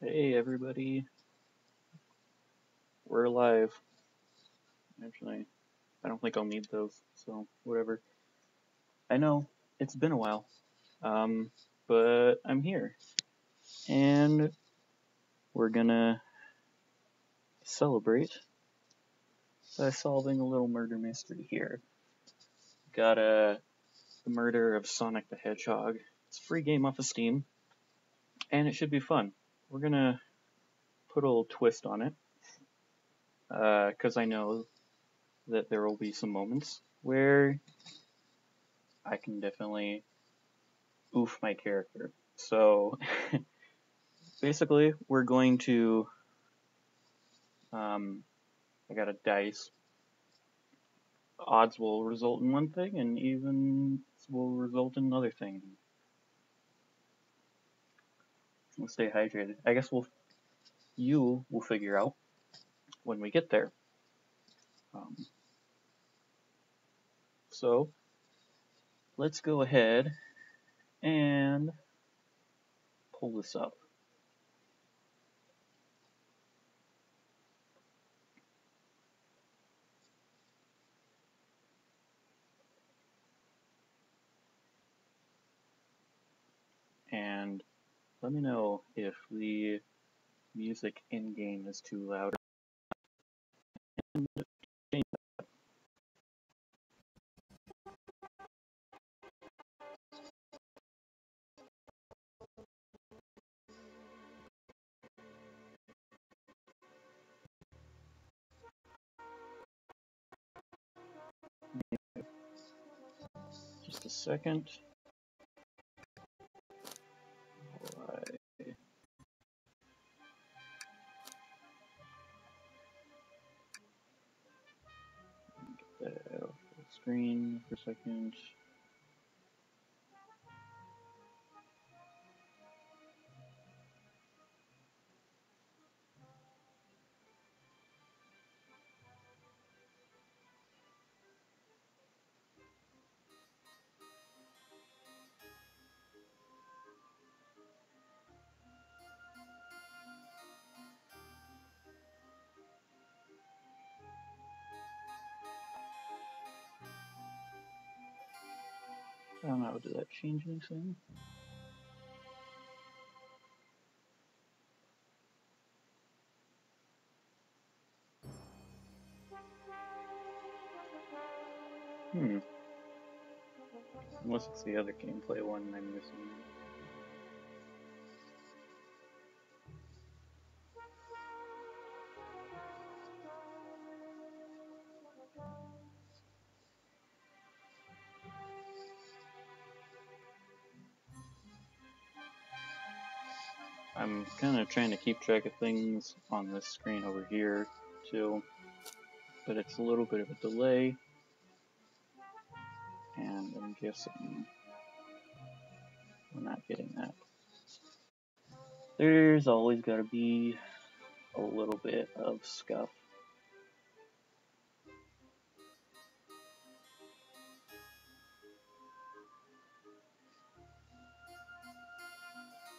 Hey everybody, we're alive. Actually, I don't think I'll need those, so whatever. I know, it's been a while, but I'm here. And we're gonna celebrate by solving a little murder mystery here. Got the murder of Sonic the Hedgehog. It's a free game off of Steam, and it should be fun. We're gonna put a little twist on it, because I know that there will be some moments where I can definitely oof my character. So basically, we're going to, I got a dice. Odds will result in one thing, and evens will result in another thing. We'll stay hydrated. I guess you will figure out when we get there. So let's go ahead and pull this up. And let me know if the music in-game is too loud. Just a second. Get that out of the screen for a second. I don't know, did that change anything? Unless it's the other gameplay one I'm missing. I'm kind of trying to keep track of things on this screen over here too, but it's a little bit of a delay, and I'm guessing we're not getting that. There's always got to be a little bit of scuff.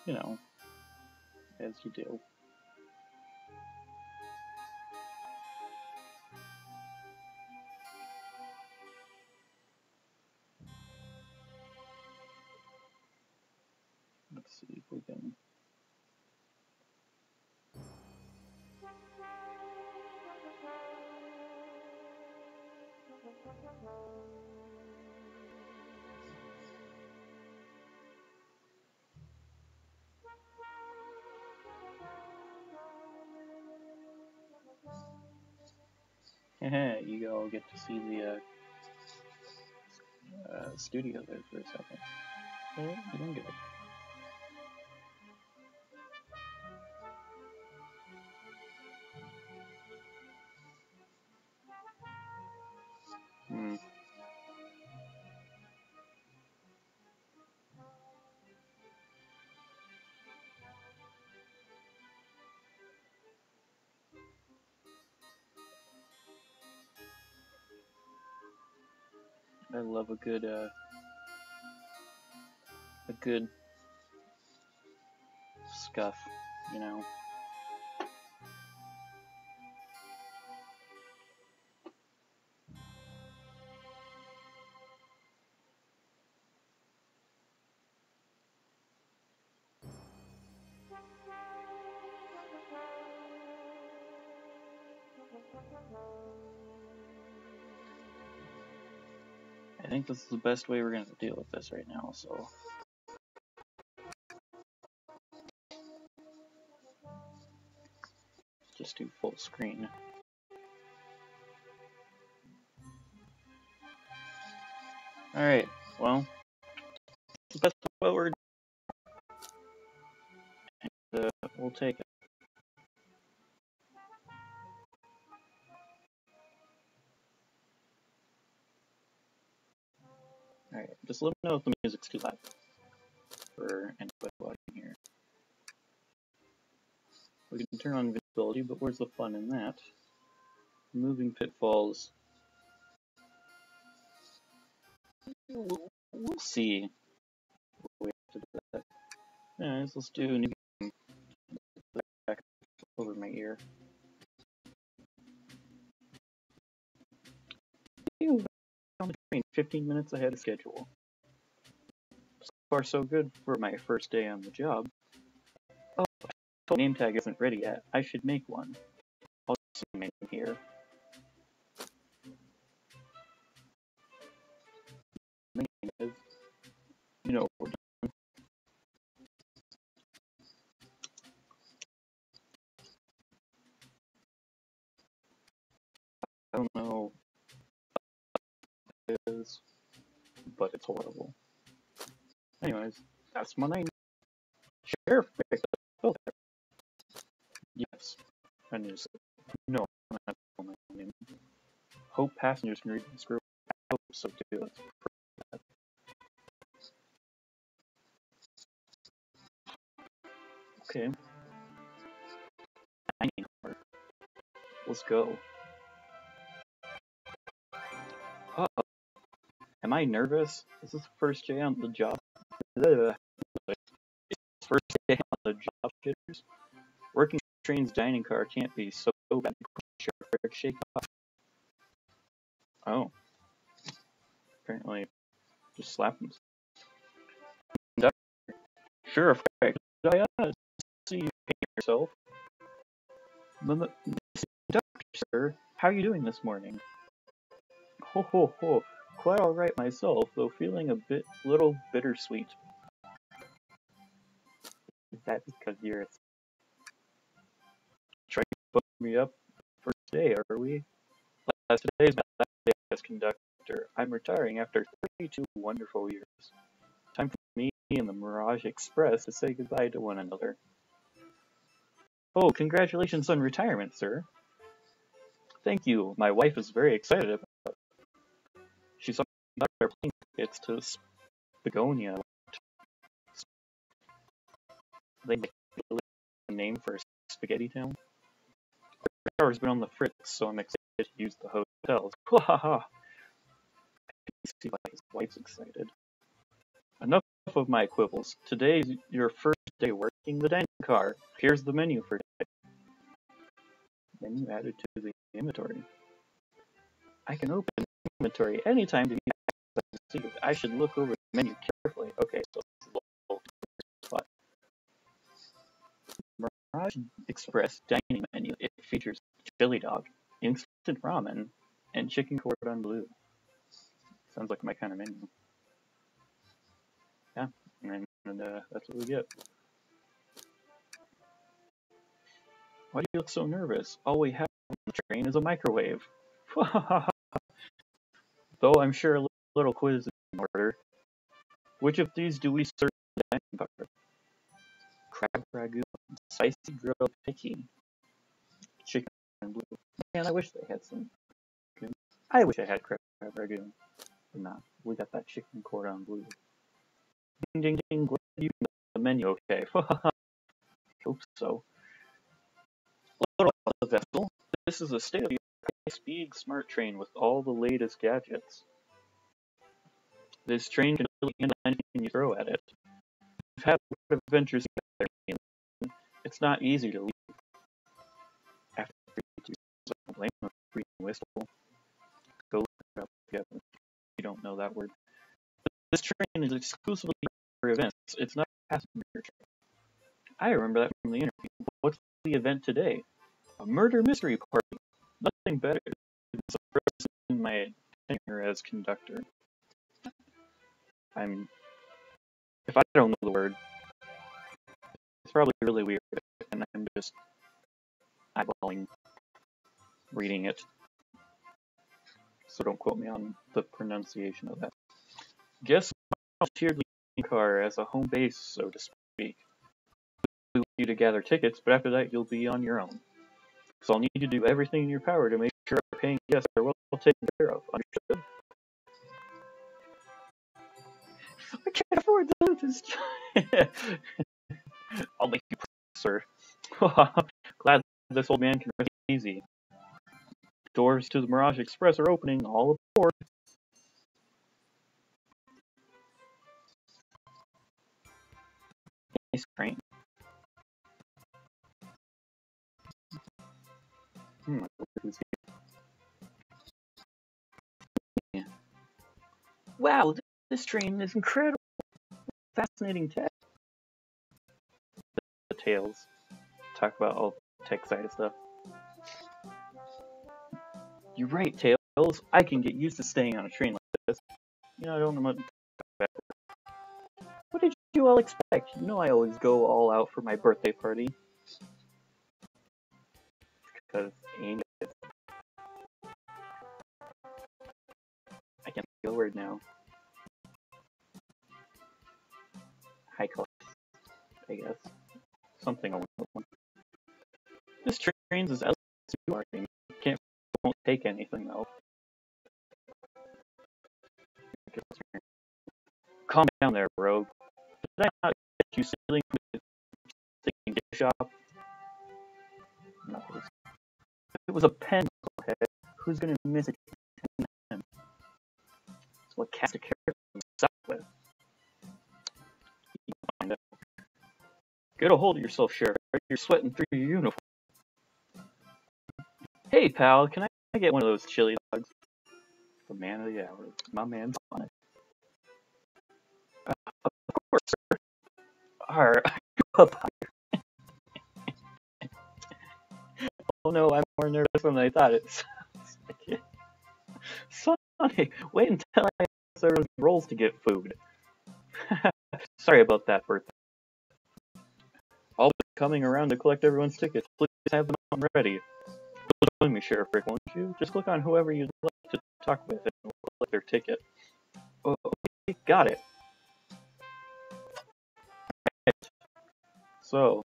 You know, as you do. Let's see if we can. You all get to see the studio there for a second. You don't get it. I love a good scuff, you know. I think this is the best way we're going to deal with this right now, so... Just do full screen. Alright, well... That's what we're... And, we'll take it. Alright, just let me know if the music's too loud for anybody watching here. We can turn on visibility, but where's the fun in that? Removing pitfalls. We'll see. We have to do that. Anyways, let's do a new game. Back over my ear. Ew, on the train 15 minutes ahead of schedule. So far so good for my first day on the job. Oh, the name tag isn't ready yet. I should make one. I'll just name here. Is, you know, we're done. I don't know what it is, but it's horrible. Anyways, that's my name. Sheriff picked up. Yes. I knew so. No, I'm not my name. Hope passengers can read the script. I hope so too. Let's pray that. Okay. Let's go. Uh-oh. Am I nervous? Is this the first day on the job? Ugh. First day on the job, shitters. Working train's dining car can't be so bad. Shake off. Oh. Apparently, just slap him. Sure, effect. I see you hate yourself. Doctor, sir, how are you doing this morning? Ho ho ho. Quite alright myself, though feeling a little bittersweet. Is that because you're trying to put me up first day, are we? Today's my last day as conductor. I'm retiring after 32 wonderful years. Time for me and the Mirage Express to say goodbye to one another. Oh, congratulations on retirement, sir. Thank you. My wife is very excited about it. She saw our plane tickets to Begonia. They make a name for Spaghetti Town. The tower's been on the fritz, so I'm excited to use the hotels. Ha ha ha! I see why his wife's excited. Enough of my quibbles. Today's your first day working the dining car. Here's the menu for today. Menu added to the inventory. I can open the inventory anytime to see it. I should look over the menu carefully. Okay, so it's a little spot. Mirage Express dining menu. It features chili dog, instant ramen, and chicken cordon bleu. Sounds like my kind of menu. Yeah, and that's what we get. Why do you look so nervous? All we have on the train is a microwave. Though I'm sure a little quiz is in order. Which of these do we serve in the dining car? Crab ragout, spicy grilled picky, chicken and blue. Man, I wish they had some. I wish I had crab ragout. But nah, we got that chicken cordon bleu. Ding ding ding, glad you know the menu okay. Hope so. Little the vessel. This is a state-of-the-art high-speed smart train with all the latest gadgets. This train can really handle anything you throw at it. We've had a lot of adventures together. It's not easy to leave. After 32 years, I don't blame them for freaking whistle. Go look it up together. You don't know that word. This train is exclusively for events. It's not a passenger train. I remember that from the interview. What's the event today? A murder mystery party. Nothing better than some person in my tenure as conductor. If I don't know the word, it's probably really weird, and I'm just eyeballing reading it. So don't quote me on the pronunciation of that. Guess volunteered leading car as a home base, so to speak. We want you to gather tickets, but after that you'll be on your own. So I'll need you to do everything in your power to make sure our paying guests are well taken care of. Understood? I can't afford this. I'll make you proud, sir. Glad this old man can rest easy. Doors to the Mirage Express are opening. All aboard. Nice train. Wow, this train is incredible. Fascinating tech. The Tails. Talk about all tech side of stuff. You're right, Tails. I can get used to staying on a train like this. I don't know much about it. What did you all expect? I always go all out for my birthday party. Because Amy is. I can't say a word now. High class, I guess. Something along those lines. This train's as elegant as you are. Won't take anything though. Calm down there, Rogue. Did I not get you stealing the gift shop? No, it was a pen, head. Who's gonna miss it? It's what cast a character stop with. You can find out. Get a hold of yourself, Sheriff. You're sweating through your uniform. Hey, pal, can I get one of those chili dogs? The man of the hour. My man's on it. Of course, sir. Oh no, I'm more nervous than I thought. Sonic, wait until I serve rolls to get food. Sorry about that, birthday. I'll be coming around to collect everyone's tickets. Please have them ready. Join me, Sheriff Rick, won't you? Just click on whoever you'd like to talk with and we'll collect their ticket. Oh, okay, got it. Right. So,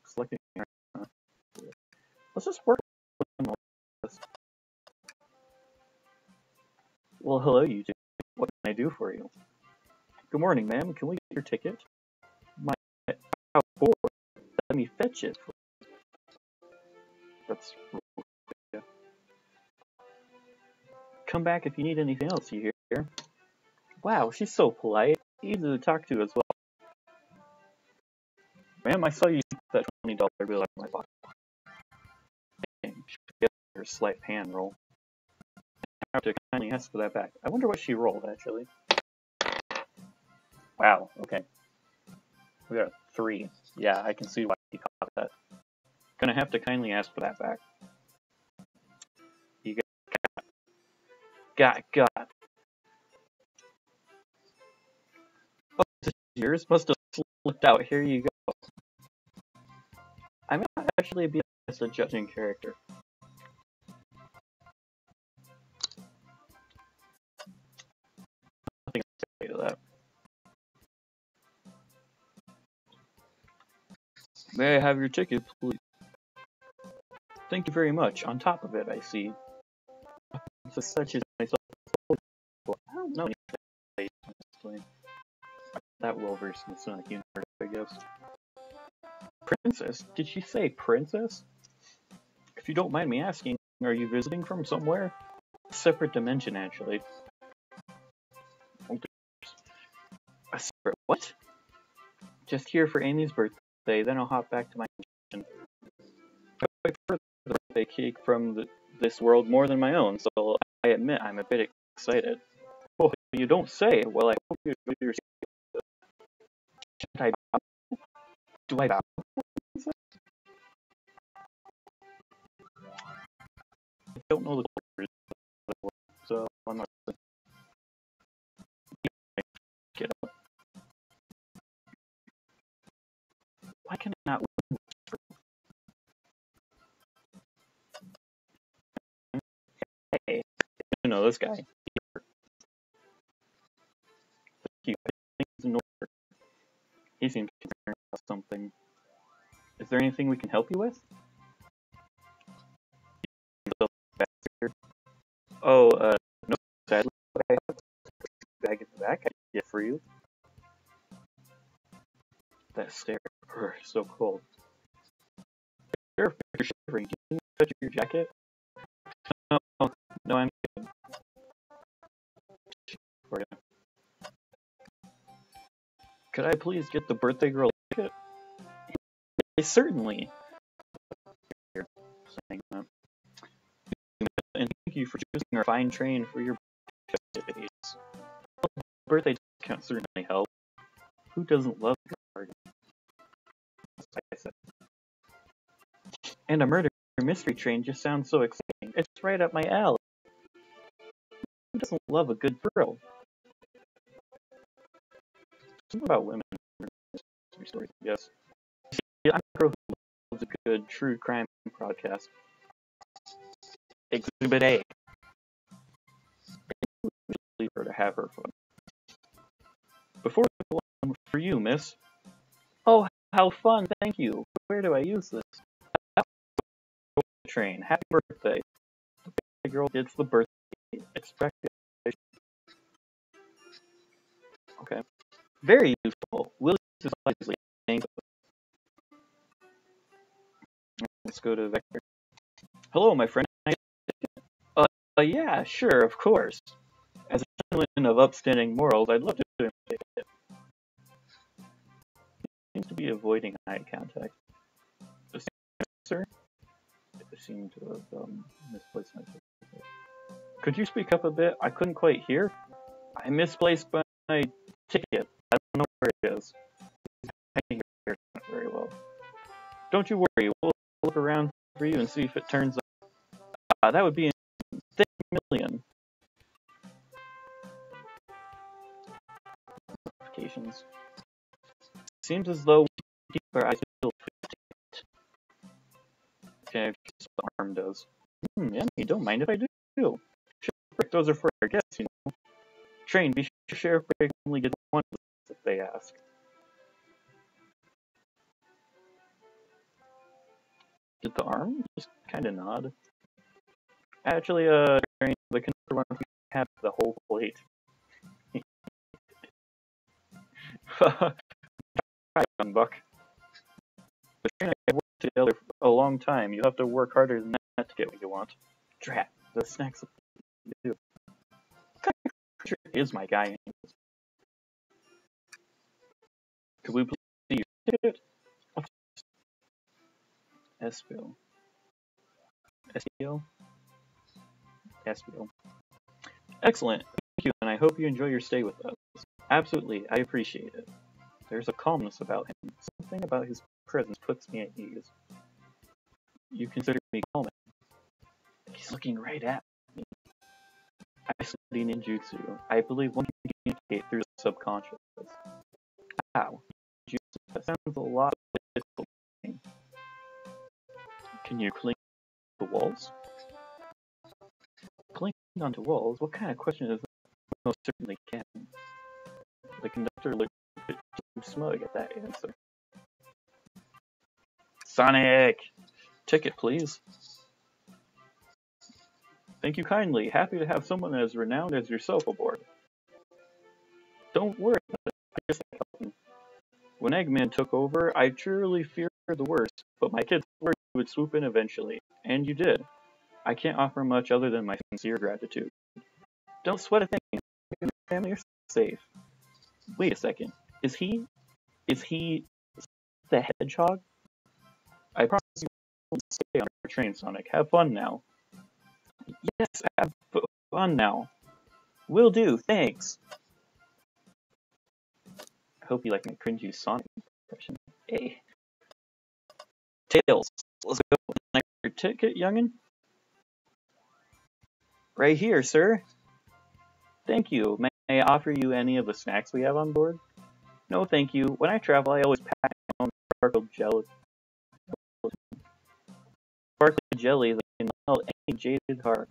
selecting. Let's just work on this. Well, hello, you two. What can I do for you? Good morning, ma'am. Can we get your ticket? My board. Let me fetch it. That's. Yeah. Come back if you need anything else, you hear? Wow, she's so polite. Easy to talk to as well. Ma'am, I saw you put that $20 bill out of my pocket. She gave her slight hand roll. I have to kindly ask for that back. I wonder what she rolled, actually. Wow, okay. We got a 3. Yeah, I can see why he caught that. Gonna have to kindly ask for that back. You got. Oh, this is yours? Must have slipped out. Here you go. I'm not actually be a judging character. Nothing to say to that. May I have your ticket, please? Thank you very much. On top of it, I see. Such as myself. I don't know anything, honestly. That well-versed in the Sonic universe, I guess. Princess? Did she say princess? If you don't mind me asking, are you visiting from somewhere? A separate dimension, actually. A separate what? Just here for Amy's birthday, then I'll hop back to my dimension. I prefer the birthday cake from this world more than my own, so I admit I'm a bit excited. Oh, you don't say. Well, I hope you enjoy your. Should I bow? Do I bow? don't know the words, so I'm not really get up. Why can I not win? Hey, you know this guy. He seems concerned about something. Is there anything we can help you with? Oh, no, sadly, but I have a bag in the back I can get for you. That stare, so cold. You're shivering. Can you touch your jacket? No, no, I'm good. For you. Could I please get the birthday girl ticket? Certainly. Saying that. And thank you for choosing our fine train for your activities. Birthday discount certainly help. Who doesn't love a garden? Like I said. And a murder mystery train just sounds so exciting. It's right up my alley. Who doesn't love a good thrill? Something about women in mystery stories, I guess. Yeah, I'm a girl who loves a good true crime podcast. Exhibit A. Leave her to have her fun. Before we go on, for you, miss. Oh, how fun! Thank you. Where do I use this? Train. Happy birthday. The girl gets the birthday. Expected. Okay. Very useful. Will use this wisely. Let's go to Vector. Hello, my friend. Yeah, sure, of course. As a gentleman of upstanding morals, I'd love to imitate it. Seems to be avoiding eye contact. Sir? I seem to have misplaced my ticket. Could you speak up a bit? I couldn't quite hear. I misplaced my ticket. I don't know where it is. I can hear it not very well. Don't you worry. We'll look around for you and see if it turns up. That would be in 6 million. Notifications. Seems as though we keep our eyes peeled for the ticket. Okay, that's what the arm does. Yeah, you don't mind if I do. Sure, those are for our guests, you know. Train, be sure Sheriff Briggs only gets one if they ask. Did the arm just kind of nod? Actually, Train, the conductor wants you to have the whole plate. Hi, young buck. The Train and I have worked together for a long time. You have to work harder than that to get what you want. Drat, the snacks do. What kind of creature is my guy? Could we please see your ticket? Espio. Espio? Espio. Excellent. Thank you, and I hope you enjoy your stay with us. Absolutely, I appreciate it. There's a calmness about him. Something about his presence puts me at ease. You consider me calming. He's looking right at me. I study ninjutsu. I believe one can communicate through the subconscious. Wow. Ninjutsu? That sounds a lot difficult to me. Can you cling to walls? Clinging onto walls? What kind of question is that? Most certainly can. The conductor looked a bit too smug at that answer. Sonic! Ticket, please. Thank you kindly. Happy to have someone as renowned as yourself aboard. Don't worry about it. I just like helping. When Eggman took over, I truly feared the worst, but my kids worried you would swoop in eventually. And you did. I can't offer much other than my sincere gratitude. Don't sweat a thing. You and your family are safe. Wait a second. Is he the hedgehog? I promise you won't stay on our train, Sonic. Have fun now. Yes, have fun now. Will do, thanks. I hope you like my cringy Sonic impression. Hey. Tails, let's go. Your ticket, youngin'? Right here, sir. Thank you. May I offer you any of the snacks we have on board? No, thank you. When I travel, I always pack my own sparkle jelly. Sparkly jelly that can melt any jaded heart.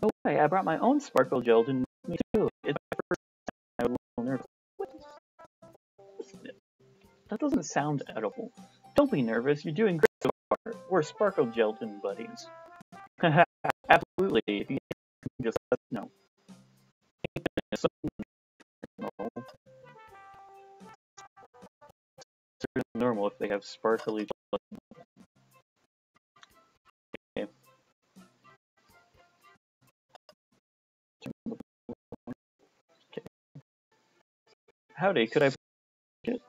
No way, I brought my own sparkle gelatin with me too. It's my first time. I was a little nervous. That doesn't sound edible. Don't be nervous. You're doing great so far. We're sparkle gelatin buddies. Absolutely. If you just let us know. It's normal if they have sparkly gelatin. Okay. Okay. Howdy, could I get?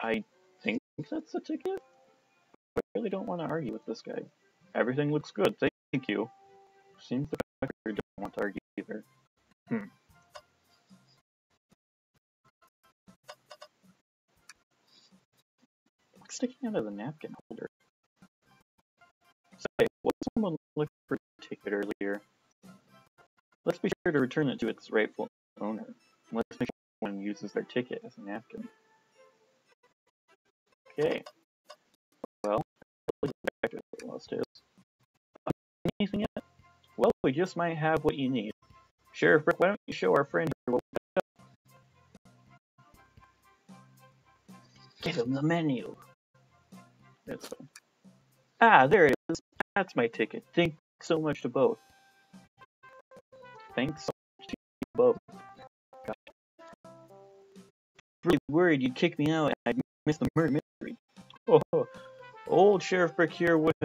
I think that's a ticket. I really don't want to argue with this guy. Everything looks good, thank you. Seems the doctor doesn't want to argue either. What's sticking out of the napkin holder? Say, was someone looking for a ticket earlier? Let's be sure to return it to its rightful owner. Let's make sure someone uses their ticket as a napkin. Okay. Well, back to the lost is. Anything yet? Well, we just might have what you need. Sheriff Brick, why don't you show our friend here what we got? Give him the menu. That's fine. Ah, there it is. That's my ticket. Thanks so much to both. Thanks so much to you both. Gosh. Really worried you'd kick me out and I'd miss the murder mystery. Oh, old Sheriff Brick here would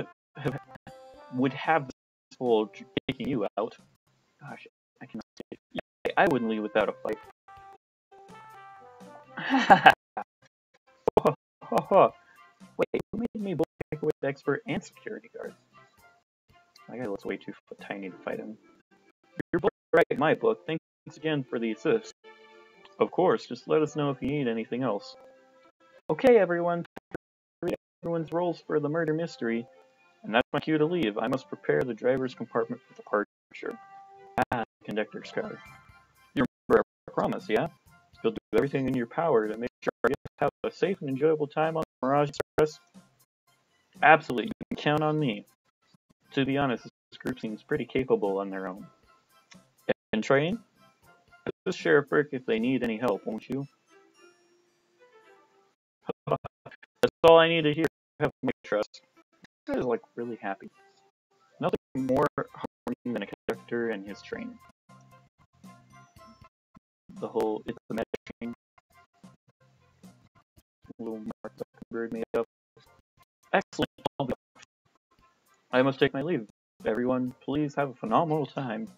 have this fool kicking you out. Gosh, I cannot say it. Yeah, I wouldn't leave without a fight. Wait, who made me both with expert and security guard? My guy looks way too tiny to fight him. You're both right in my book. Thanks again for the assist. Of course, just let us know if you need anything else. Okay, everyone. Everyone's roles for the murder mystery, and that's my cue to leave. I must prepare the driver's compartment for departure. Ah, conductor's car. You remember our promise, yeah? You'll do everything in your power to make sure our guests have a safe and enjoyable time on the Mirage Express. Absolutely, you can count on me. To be honest, this group seems pretty capable on their own. And train? Just Sheriff Brick if they need any help, won't you? That's all I need to hear. Have my trust. This guy is like really happy. Nothing more harming than a conductor and his train. The whole it's the magic train. Little Mark Zuckerberg made up. Excellent. I must take my leave. Everyone, please have a phenomenal time.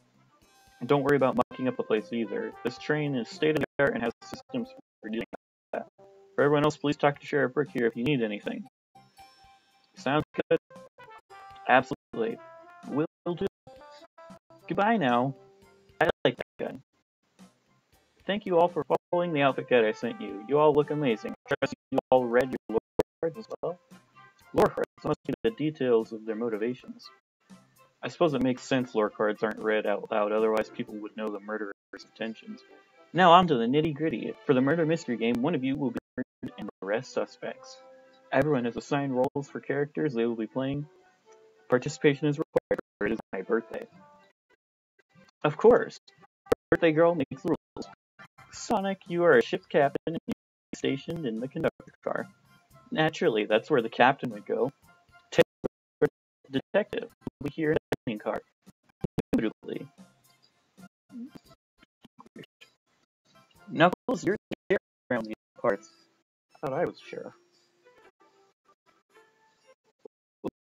And don't worry about mucking up the place either. This train is state-of-the-art and has systems for doing that. For everyone else, please talk to Sheriff Brick here if you need anything. Sounds good? Absolutely. Will do. Goodbye now. I like that guy. Thank you all for following the outfit guide I sent you. You all look amazing. I trust you all read your lore cards as well. Lore cards must be the details of their motivations. I suppose it makes sense lore cards aren't read out loud, otherwise people would know the murderer's intentions. Now on to the nitty-gritty. For the murder mystery game, one of you will be murdered and the rest suspects. Everyone has assigned roles for characters they will be playing. Participation is required, for it is my birthday. Of course, birthday girl makes the rules. Sonic, you are a ship captain and you are stationed in the conductor car. Naturally, that's where the captain would go. Taylor, the detective, will be here in the training car. Usually. Knuckles, you're the sheriff around these parts. I thought I was sheriff.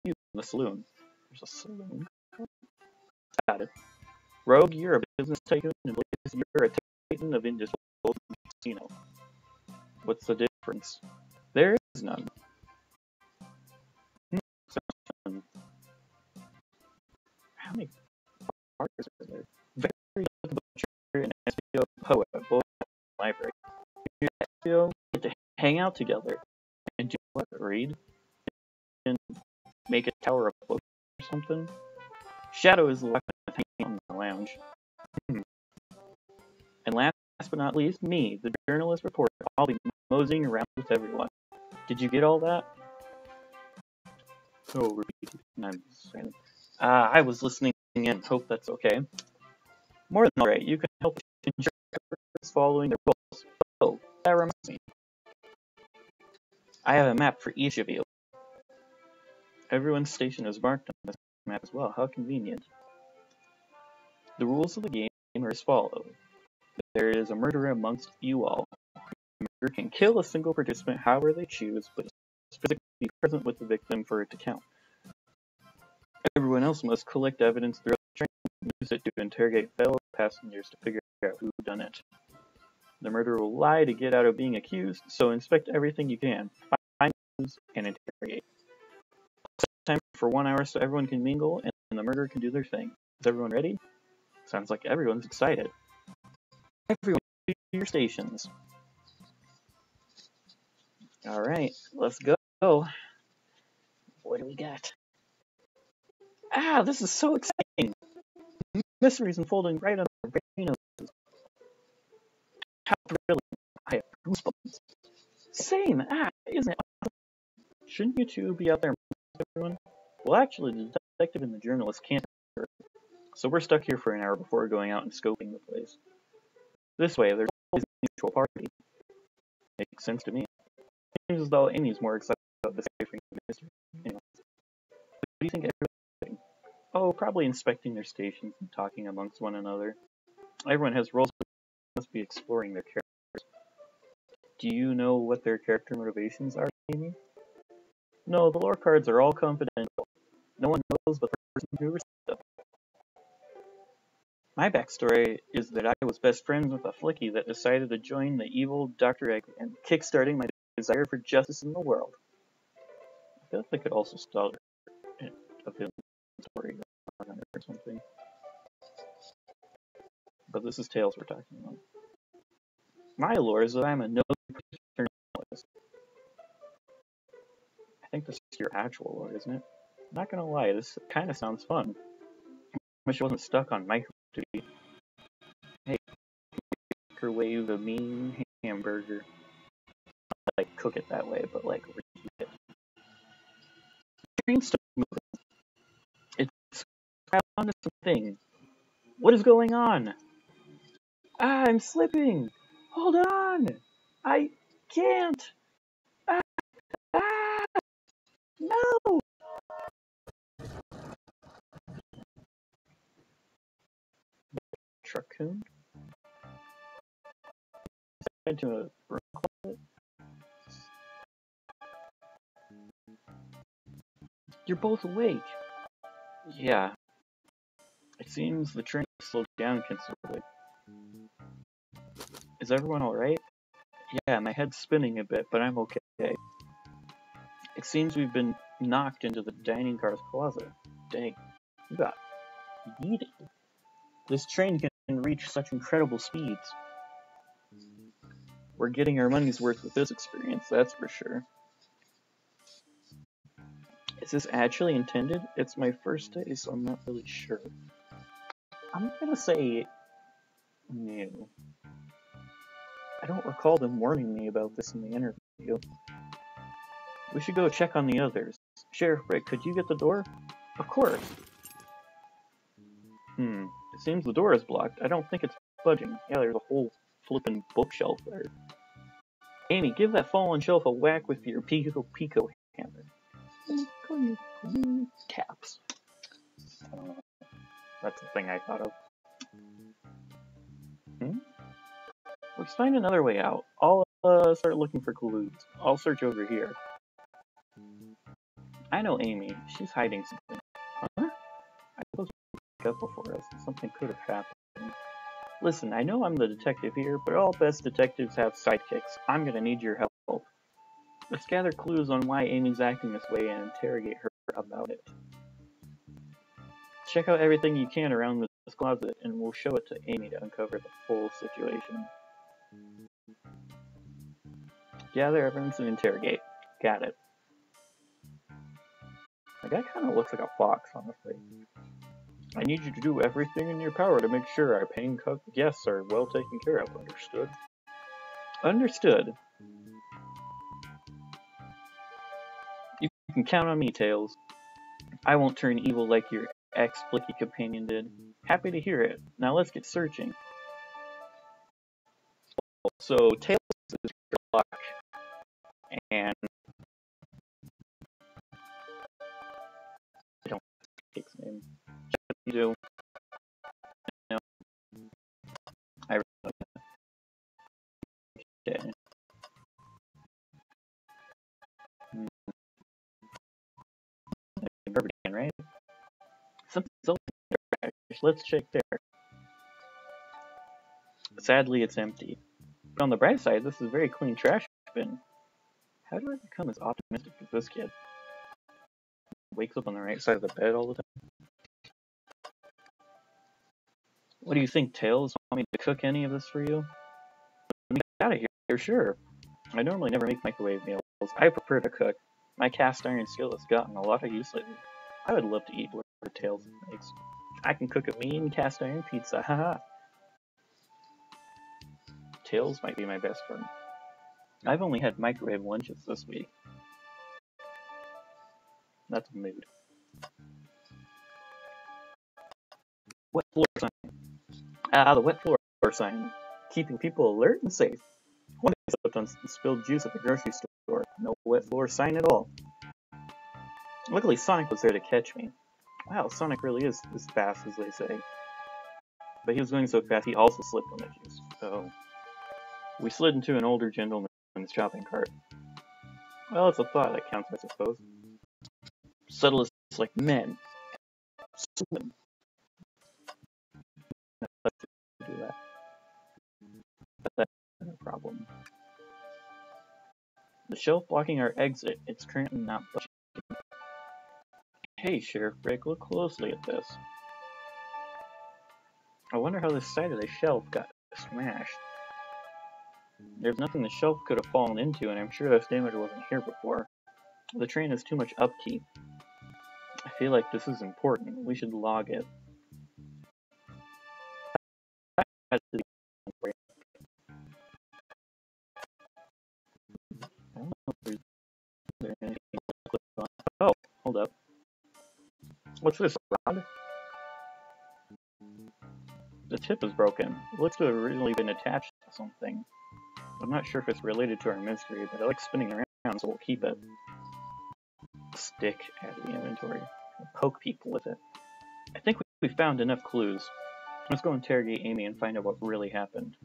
You in the saloon. There's a saloon. Got it. Rogue, you're a business tycoon, and Blaze, you're a titan of industry casino. What's the difference? There is none. How many partners are there? Very good butcher and SBO poet, both at the library. You and SBO get to hang out together and do what? Read? And make a tower of cloak or something. Shadow is the weapon hanging on the lounge. And last but not least, me, the journalist reporter. I'll be moseying around with everyone. Did you get all that? Oh, repeat. I was listening in. Hope that's okay. More than alright, you can help ensure everyone's following their rules. Oh, that reminds me. I have a map for each of you. Everyone's station is marked on this map as well. How convenient. The rules of the game are as follows. There is a murderer amongst you all. The murderer can kill a single participant however they choose, but is physically present with the victim for it to count. Everyone else must collect evidence throughout the train and use it to interrogate fellow passengers to figure out who done it. The murderer will lie to get out of being accused, so inspect everything you can. Find clues and interrogate. Time for 1 hour so everyone can mingle and the murderer can do their thing. Is everyone ready? Sounds like everyone's excited. Everyone to your stations. Alright, let's go. What do we got? Ah, this is so exciting! Mysteries unfolding right under our very noses. How thrilling! I have goosebumps. Same! Isn't it awesome? Shouldn't you two be out there with everyone? Well, actually, the detective and the journalist can't hurt. So we're stuck here for an hour before going out and scoping the place. This way, there's always a mutual party. Makes sense to me. It seems as though Amy's more excited about this mystery. Anyway, what do you think everyone's doing? Oh, probably inspecting their stations and talking amongst one another. Everyone has roles, but must be exploring their characters. Do you know what their character motivations are, Amy? No, the lore cards are all confidential. No one knows but the person who received them. My backstory is that I was best friends with a flicky that decided to join the evil Dr. Egg and kickstarting my desire for justice in the world. I feel like I could also start a film story or something. But this is Tales we're talking about. My lore is that I'm a nosy journalist. I think this is your actual lore, isn't it? I'm not gonna lie, this kind of sounds fun. I wish I wasn't stuck on micro duty. Hey, microwave a mean hamburger. Not like cook it that way, but like reheat it. The train's still moving. It's onto something. What is going on? I'm slipping. Hold on. I can't. Ah, ah, no. Truckcoon? Into a broom closet? You're both awake. Yeah. It seems the train slowed down considerably. Is everyone alright? Yeah, my head's spinning a bit, but I'm okay. It seems we've been knocked into the dining car's closet. Dang, you got yeeted. This train can reach such incredible speeds. We're getting our money's worth with this experience, that's for sure. Is this actually intended? It's my first day, so I'm not really sure. I'm gonna say no. I don't recall them warning me about this in the interview. We should go check on the others. Sheriff Rick, could you get the door? Of course. It seems the door is blocked. I don't think it's budging. Yeah, there's a whole flippin' bookshelf there. Amy, give that fallen shelf a whack with your Pico hammer. Taps. That's the thing I thought of. Let's find another way out. I'll start looking for clues. I'll search over here. I know Amy. She's hiding something. Huh? I suppose we could pick up before us. Something could have happened. Listen, I know I'm the detective here, but all best detectives have sidekicks. I'm gonna need your help. Let's gather clues on why Amy's acting this way and interrogate her about it. Check out everything you can around this closet, and we'll show it to Amy to uncover the full situation. Gather evidence and interrogate. Got it. I guy kind of looks like a fox, honestly. I need you to do everything in your power to make sure our paying guests are well taken care of. Understood? Understood. You can count on me, Tails. I won't turn evil like your ex-Blicky companion did. Happy to hear it. Now let's get searching. So, Tails is luck, and I don't take his name. You do. No. I really don't. Okay. Again, right? Something's open there. Let's check there. Sadly, it's empty. But on the bright side, this is a very clean trash bin. How do I become as optimistic as this kid? Wakes up on the right side of the bed all the time. What do you think, Tails? Want me to cook any of this for you? Let me get out of here, sure. I normally never make microwave meals. I prefer to cook. My cast iron skill has gotten a lot of use lately. I would love to eat whatever Tails makes. I can cook a mean cast iron pizza, haha. Tails might be my best friend. I've only had microwave lunches this week. That's a mood. Wet floor sign. The wet floor sign. Keeping people alert and safe. One day I slipped on spilled juice at the grocery store. No wet floor sign at all. Luckily, Sonic was there to catch me. Wow, Sonic really is as fast as they say. But he was going so fast, he also slipped on the juice. So, we slid into an older gentleman's shopping cart. Well, it's a thought that counts, I suppose. Subtle is like men. Swim. Let's do that. But that's no problem. The shelf blocking our exit, it's currently not budging. Hey, Sheriff Brick, look closely at this. I wonder how this side of the shelf got smashed. There's nothing the shelf could have fallen into, and I'm sure this damage wasn't here before. The train has too much upkeep. I feel like this is important. We should log it. I don't know if there's anything to click on. Oh, hold up. What's this, rod? The tip is broken. It looks to have originally been attached to something. I'm not sure if it's related to our mystery, but I like spinning around, so we'll keep it. Stick at the inventory. We'll poke people with it. I think we found enough clues. Let's go interrogate Amy and find out what really happened.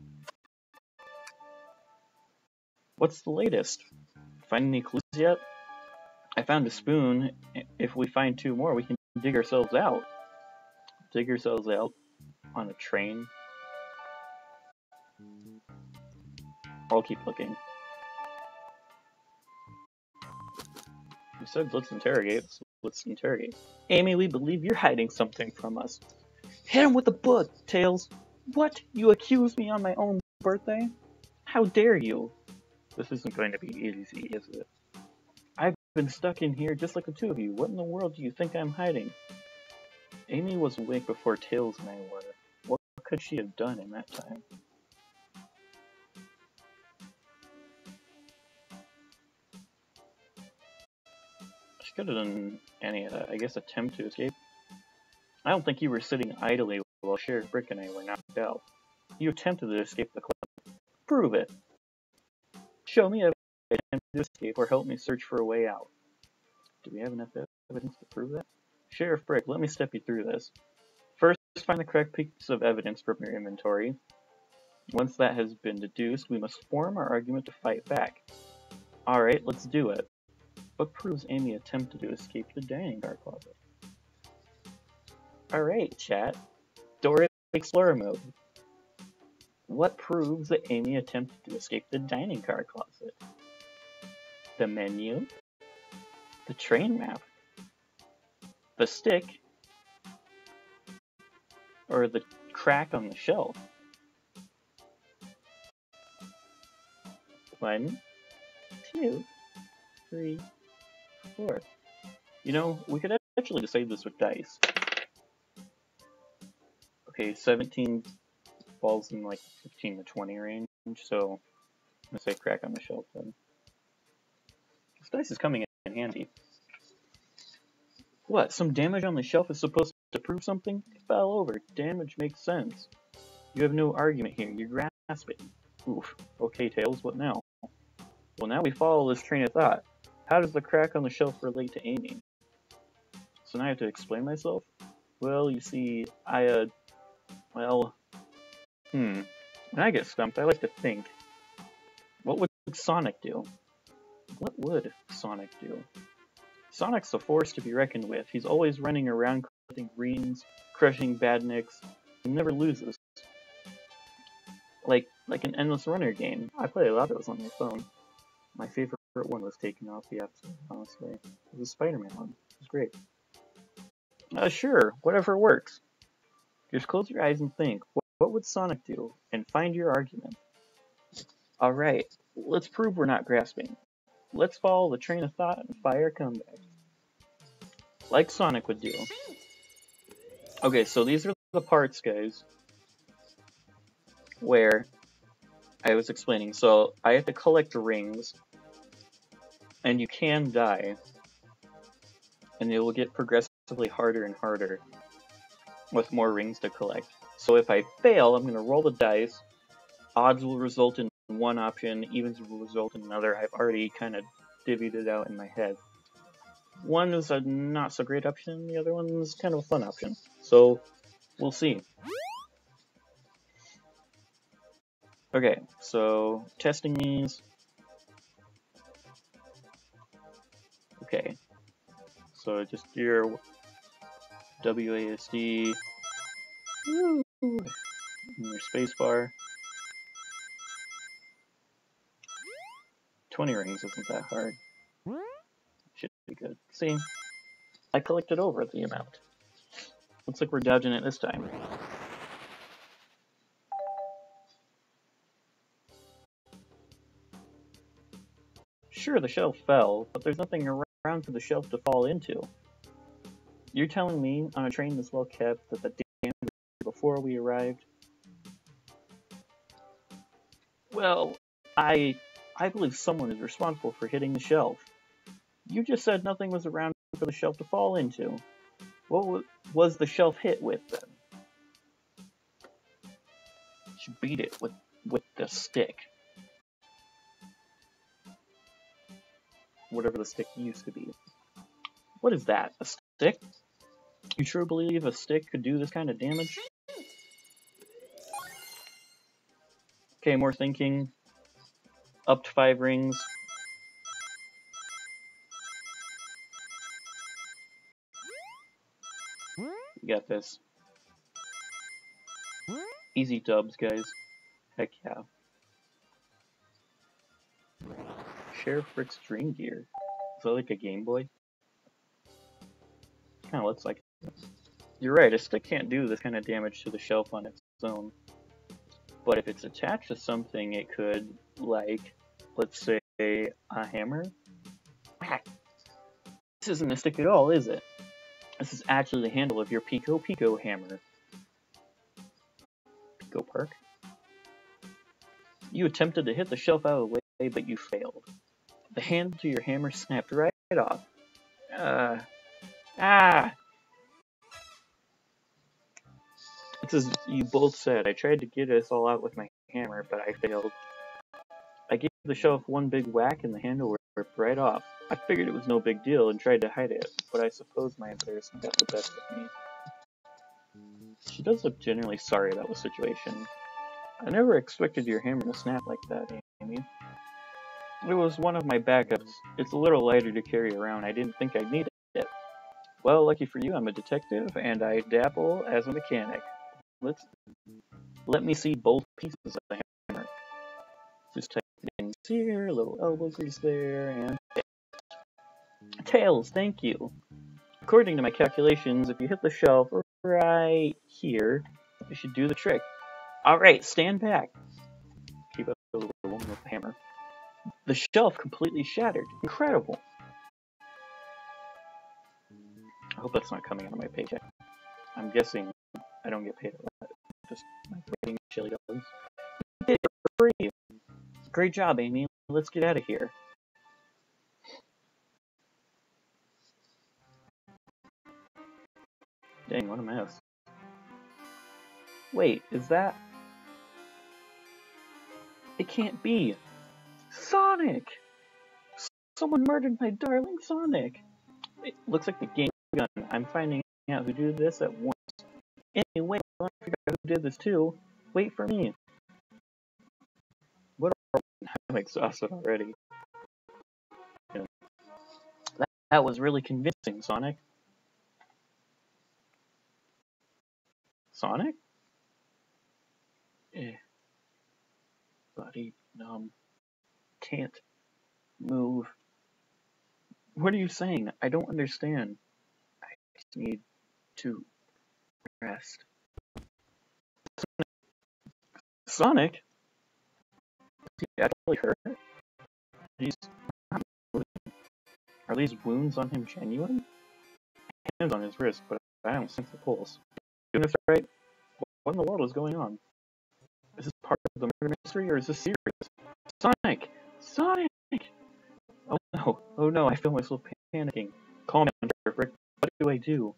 What's the latest? Find any clues yet? I found a spoon. If we find 2 more, we can dig ourselves out. Dig ourselves out on a train. I'll keep looking. You said let's interrogate. Let's interrogate. Amy, we believe you're hiding something from us. Hit him with a book, Tails. What? You accuse me on my own birthday? How dare you? This isn't going to be easy, is it? I've been stuck in here just like the 2 of you. What in the world do you think I'm hiding? Amy was awake before Tails and I were. What could she have done in that time? She could have done any, I guess, attempt to escape. I don't think you were sitting idly while Sheriff Brick and I were knocked out. You attempted to escape the cliff. Prove it. Show me evidence you attempted to escape or help me search for a way out. Do we have enough evidence to prove that? Sheriff Brick, let me step you through this. First, find the correct piece of evidence from your inventory. Once that has been deduced, we must form our argument to fight back. Alright, let's do it. What proves Amy attempted to escape the dining car closet? Alright, chat. Dora Explorer mode. What proves that Amy attempted to escape the dining car closet? The menu? The train map? The stick? Or the crack on the shelf? 1, 2, 3, 4. You know, we could actually just save this with dice. Okay, 17 falls in like 15 to 20 range, so I'm gonna say crack on the shelf then. This dice is coming in handy. What, some damage on the shelf is supposed to prove something? It fell over. Damage makes sense. You have no argument here. You grasp it. Oof. Okay, Tails, what now? Well, now we follow this train of thought. How does the crack on the shelf relate to aiming? So now I have to explain myself? Well, you see, when I get stumped, I like to think. What would Sonic do? What would Sonic do? Sonic's a force to be reckoned with. He's always running around collecting rings, crushing badniks, and never loses. Like an Endless Runner game. I play a lot of those on my phone. My favorite one was taken off the App Store, honestly. It was a Spider-Man one. It was great. Sure, whatever works. Just close your eyes and think, what would Sonic do? And find your argument. Alright, let's prove we're not grasping. Let's follow the train of thought and fire a comeback. Like Sonic would do. Okay, so these are the parts, guys, where I was explaining. So I have to collect rings, and you can die, and it will get progressively harder and harder with more rings to collect. So if I fail, I'm going to roll the dice. Odds will result in one option, evens will result in another. I've already kind of divvied it out in my head. One is a not so great option, the other one is kind of a fun option. So we'll see. Okay, so testing these. Okay, so just do your WASD, woo, and your spacebar. 20 rings isn't that hard. Should be good. See, I collected over the amount. Looks like we're dodging it this time. Sure, the shelf fell, but there's nothing around for the shelf to fall into. You're telling me, on a train this well kept, that the damage before we arrived? Well, I believe someone is responsible for hitting the shelf. You just said nothing was around for the shelf to fall into. What was the shelf hit with, then? You beat it with the stick. Whatever the stick used to be. What is that? A stick? You truly believe a stick could do this kind of damage? Okay, more thinking. Up to 5 rings. You got this. Easy dubs, guys. Heck yeah. Sheriff Rick's Dream Gear. Is that like a Game Boy? Kinda looks like it. You're right, a stick can't do this kind of damage to the shelf on its own. But if it's attached to something, it could, like, let's say, a hammer? This isn't a stick at all, is it? This is actually the handle of your Pico Pico hammer. Pico Park? You attempted to hit the shelf out of the way, but you failed. The handle to your hammer snapped right off. It's as you both said, I tried to get us all out with my hammer, but I failed. I gave the shelf one big whack and the handle ripped right off. I figured it was no big deal and tried to hide it, but I suppose my embarrassment got the best of me. She does look genuinely sorry about the situation. I never expected your hammer to snap like that, Amy. It was one of my backups. It's a little lighter to carry around. I didn't think I'd need it. Well, lucky for you, I'm a detective, and I dabble as a mechanic. Let me see both pieces of the hammer. Just type things here, a little elbow grease there, and Tails, thank you. According to my calculations, if you hit the shelf right here, you should do the trick. Alright, stand back. Keep up the woman with the hammer. The shelf completely shattered. Incredible. I hope that's not coming out of my paycheck. I'm guessing I don't get paid a lot. Just my rating chili dogs. You did it for free. Great job, Amy. Let's get out of here. Dang, what a mess. Wait, is that... It can't be. Sonic! Someone murdered my darling Sonic! It looks like the game gun. I'm finding out who did this at once. Anyway, I want to figure out who did this too. Wait for me. What I'm exhausted already. That was really convincing, Sonic. Sonic? Body numb. Can't move. What are you saying? I don't understand. I just need to rest. Sonic? Is he actually hurt? Are these wounds on him genuine? Hands on his wrist, but I don't sense the pulse. Doing this right? What in the world is going on? Is this part of the murder mystery, or is this serious? Sonic! Sonic! Oh no, I feel myself panicking. Calm down, Rick. What do I do?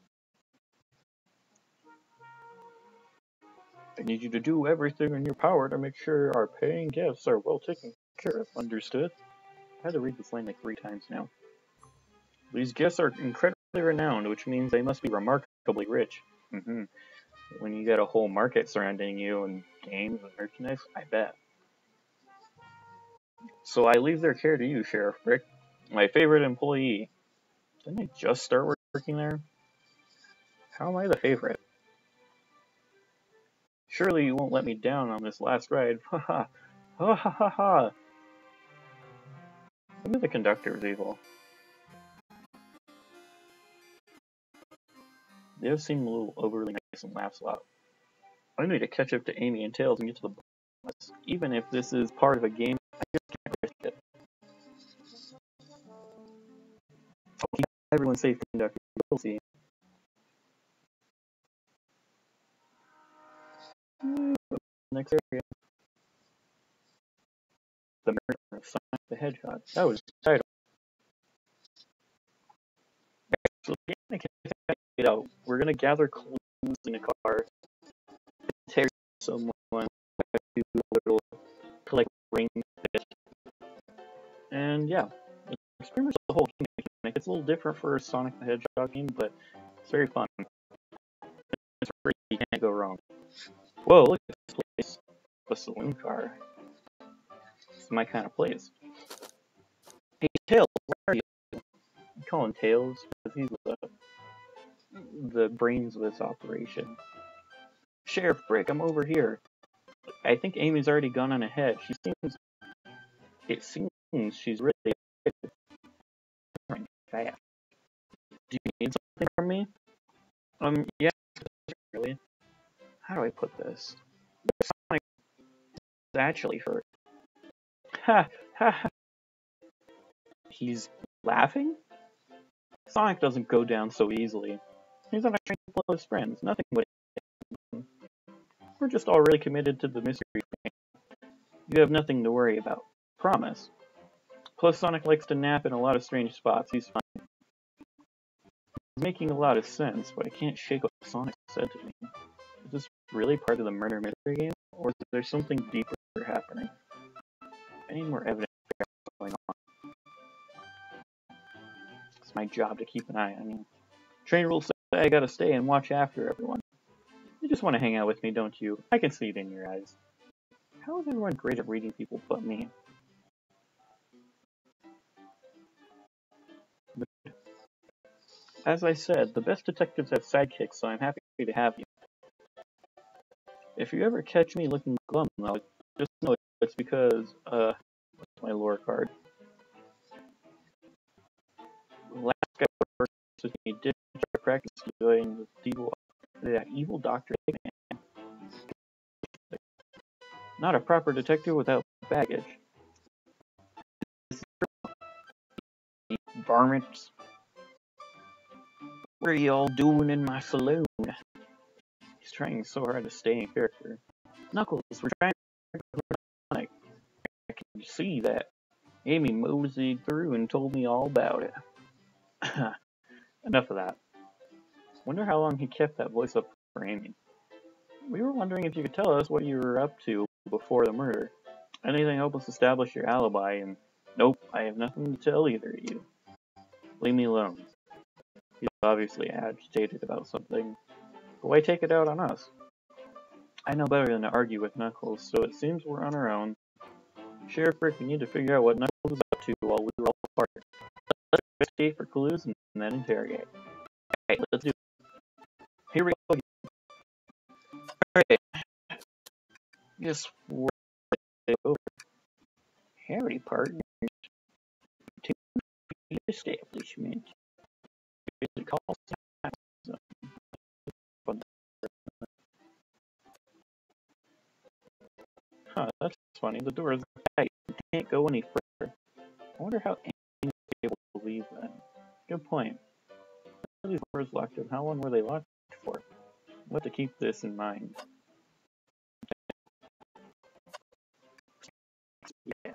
I need you to do everything in your power to make sure our paying guests are well taken care of. Understood? I had to read this line like 3 times now. These guests are incredibly renowned, which means they must be remarkably rich. When you get a whole market surrounding you and games and merchandise, I bet. So I leave their care to you, Sheriff Brick. My favorite employee. Didn't I just start working there? How am I the favorite? Surely you won't let me down on this last ride. Ha ha. Ha ha ha ha. Maybe the conductor was evil. They have seemed a little overly nice and laughs a lot. I need to catch up to Amy and Tails and get to the bus. Even if this is part of a game, I just can't risk it. I'll keep everyone safe, conductor. We'll see. Next area. The Murder of Sonic the Hedgehog. That was the title. We're gonna gather clues in a car, tear someone, do a little collect ring fish, and yeah, it's pretty much the whole game mechanic. It's a little different for a Sonic the Hedgehog game, but it's very fun. It's free, you can't go wrong. Whoa, look at this place. A saloon car. It's my kind of place. Hey, Tails, where are you? I call him Tails because he's the brains of this operation. Sheriff Brick, I'm over here. I think Amy's already gone on ahead. It seems she's really fast. Do you need something from me? Yeah, really. How do I put this? Sonic is actually hurt. Ha ha. He's laughing? Sonic doesn't go down so easily. He's on a train full of his friends. Nothing would happen. We're just all really committed to the mystery thing. You have nothing to worry about. Promise. Plus, Sonic likes to nap in a lot of strange spots. He's fine. It's making a lot of sense, but I can't shake what Sonic said to me. Is this really part of the murder mystery game, or is there something deeper happening? I need more evidence of what's going on. It's my job to keep an eye on you. Train rules say I gotta stay and watch after everyone. You just want to hang out with me, don't you? I can see it in your eyes. How is everyone great at reading people but me? As I said, the best detectives have sidekicks, so I'm happy to have you. If you ever catch me looking glum, though, just know it's because, what's my lore card? The last guy who worked with me did try to practice doing the evil Dr. Eggman. Not a proper detective without baggage. Varmints. What are you all doing in my saloon? He's trying so hard to stay in character. Knuckles, we're trying to Sonic. I can see that. Amy moseyed through and told me all about it. Enough of that. Wonder how long he kept that voice up for Amy. We were wondering if you could tell us what you were up to before the murder. Anything help us establish your alibi, and nope, I have nothing to tell either of you. Leave me alone. He's obviously agitated about something, but why take it out on us? I know better than to argue with Knuckles, so it seems we're on our own. Sheriff Rick, we need to figure out what Knuckles was up to while we were all apart. Let's investigate for clues and then interrogate. Alright, let's do it. Here we go. Alright. Guess we're over. Howdy, partner. To the establishment. Huh, that's funny. The door is tight. You can't go any further. I wonder how anyone was able to leave then. Good point. How are these doors locked and how long were they locked for? We'll have to keep this in mind. Yeah.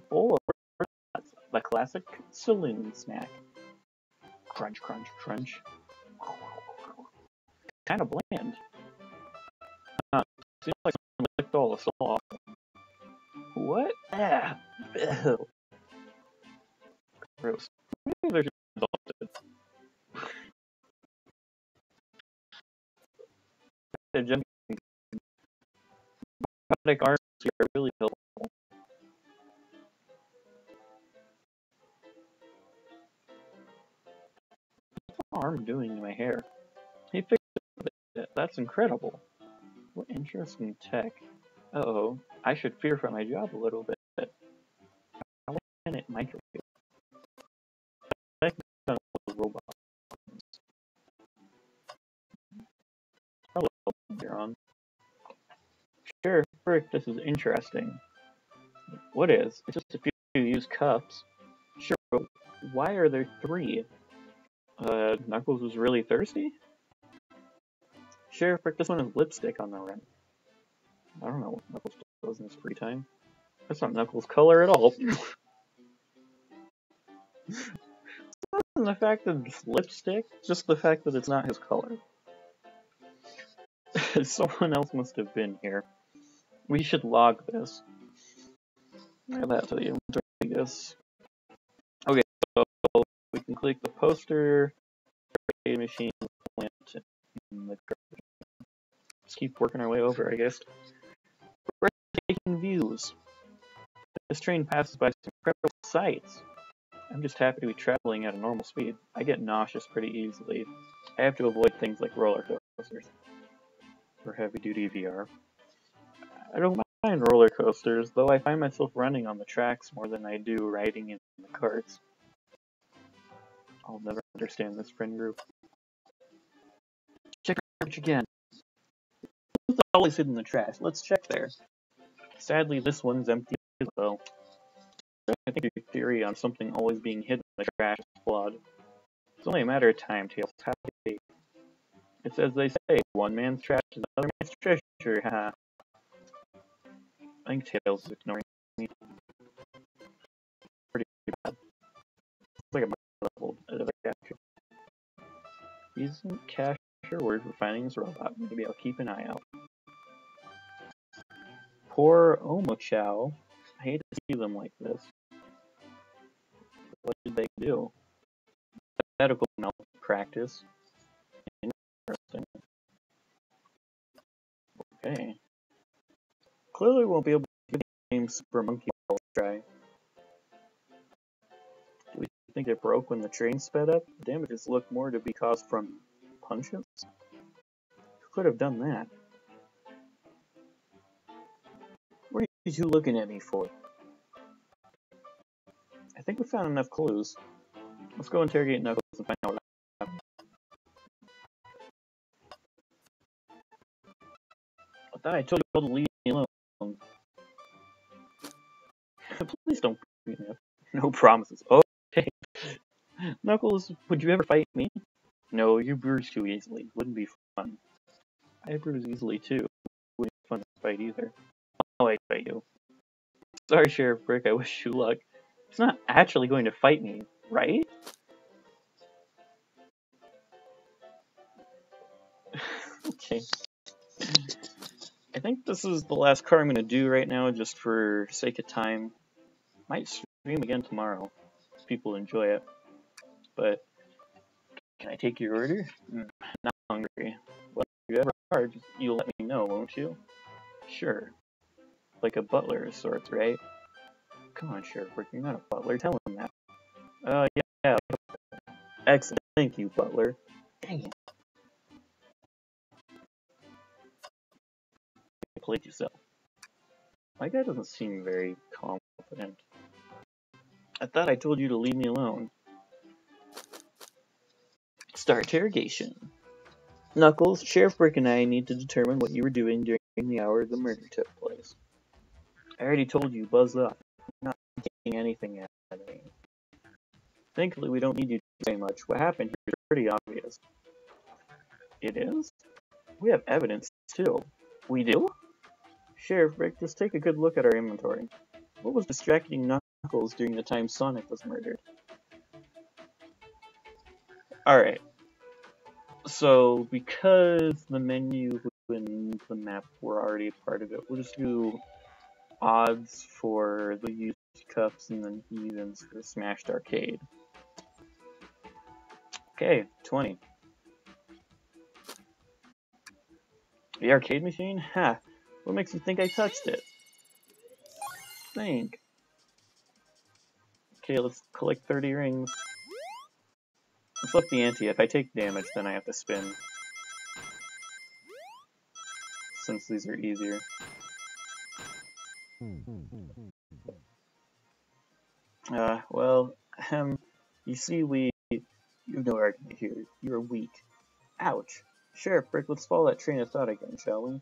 Bowl of the classic saloon snack. Crunch, crunch, crunch. Kind of bland. Seems like someone licked all the salt off. What? Ew. Gross. Maybe they're just exalted. The jumping arms are really helpful. What's my arm doing to my hair? He fixed it. That's incredible. What interesting tech. Uh-oh. I should fear for my job a little bit. How can it microwave? I think it's robots. Hello, you're on. Sure, Frick, this is interesting. What is? It's just a few used cups. Sure, but why are there 3? Knuckles was really thirsty? Sure, Frick, this one has lipstick on the rim. I don't know what Knuckles does in his free time. That's not Knuckles' color at all. The fact that it's lipstick, just the fact that it's not his color. Someone else must have been here. We should log this. Add that to the inventory, I guess. Okay, so we can click the poster, machine, plant, and the just keep working our way over, I guess. Breathtaking views. This train passes by some incredible sights. I'm just happy to be traveling at a normal speed. I get nauseous pretty easily. I have to avoid things like roller coasters or heavy-duty VR. I don't mind roller coasters, though I find myself running on the tracks more than I do riding in the carts. I'll never understand this friend group. Check again. It's always hidden in the trash. Let's check there. Sadly, this one's empty as well. I think your theory on something always being hidden in the trash is flawed. It's only a matter of time, Tails. Happy. It's as they say, one man's trash is another man's treasure, haha. I think Tails is ignoring me. Pretty bad. It's like a level of a capture. Isn't cash your word for finding this robot? Maybe I'll keep an eye out. Poor Omochao. I hate to see them like this. What did they do? Medical malpractice. Interesting. Okay. Clearly won't be able to give the game Super Monkey Ball a try. Do we think it broke when the train sped up? The damages look more to be caused from punches? Who could have done that? What are you two looking at me for? I think we found enough clues. Let's go interrogate Knuckles and find out what happened. I thought I told you all to leave me alone. Please don't beat me up. No promises. Okay. Knuckles, would you ever fight me? No, you bruise too easily. Wouldn't be fun. I bruise easily too. Wouldn't be fun to fight either. Oh, I fight you. Sorry, Sheriff Brick, I wish you luck. He's not actually going to fight me, right? Okay. I think this is the last card I'm going to do right now, just for sake of time. Might stream again tomorrow, if people enjoy it. But, can I take your order? Not hungry. Well, if you ever are, you'll let me know, won't you? Sure. Like a butler of sorts, right? Come on, Sheriff Brick, you're not a butler. Tell him that. Yeah. Excellent. Thank you, butler. Dang it. You played yourself. My guy doesn't seem very confident. I thought I told you to leave me alone. Start interrogation. Knuckles, Sheriff Brick and I need to determine what you were doing during the hour the murder took place. I already told you, buzz up. I'm not taking anything out of me. Thankfully, we don't need you to say much. What happened here is pretty obvious. It is? We have evidence, too. We do? Sheriff Brick, just take a good look at our inventory. What was distracting Knuckles during the time Sonic was murdered? Alright. So, because the menu and the map were already a part of it, we'll just do odds for the used cups and then evens for Smashed Arcade. Okay, 20. The arcade machine? Ha! What makes you think I touched it? Think. Okay, let's collect 30 rings. Let's up the ante. If I take damage, then I have to spin. Since these are easier. Well, you see, you've no argument here. You're weak. Ouch. Sheriff Brick, let's follow that train of thought again, shall we?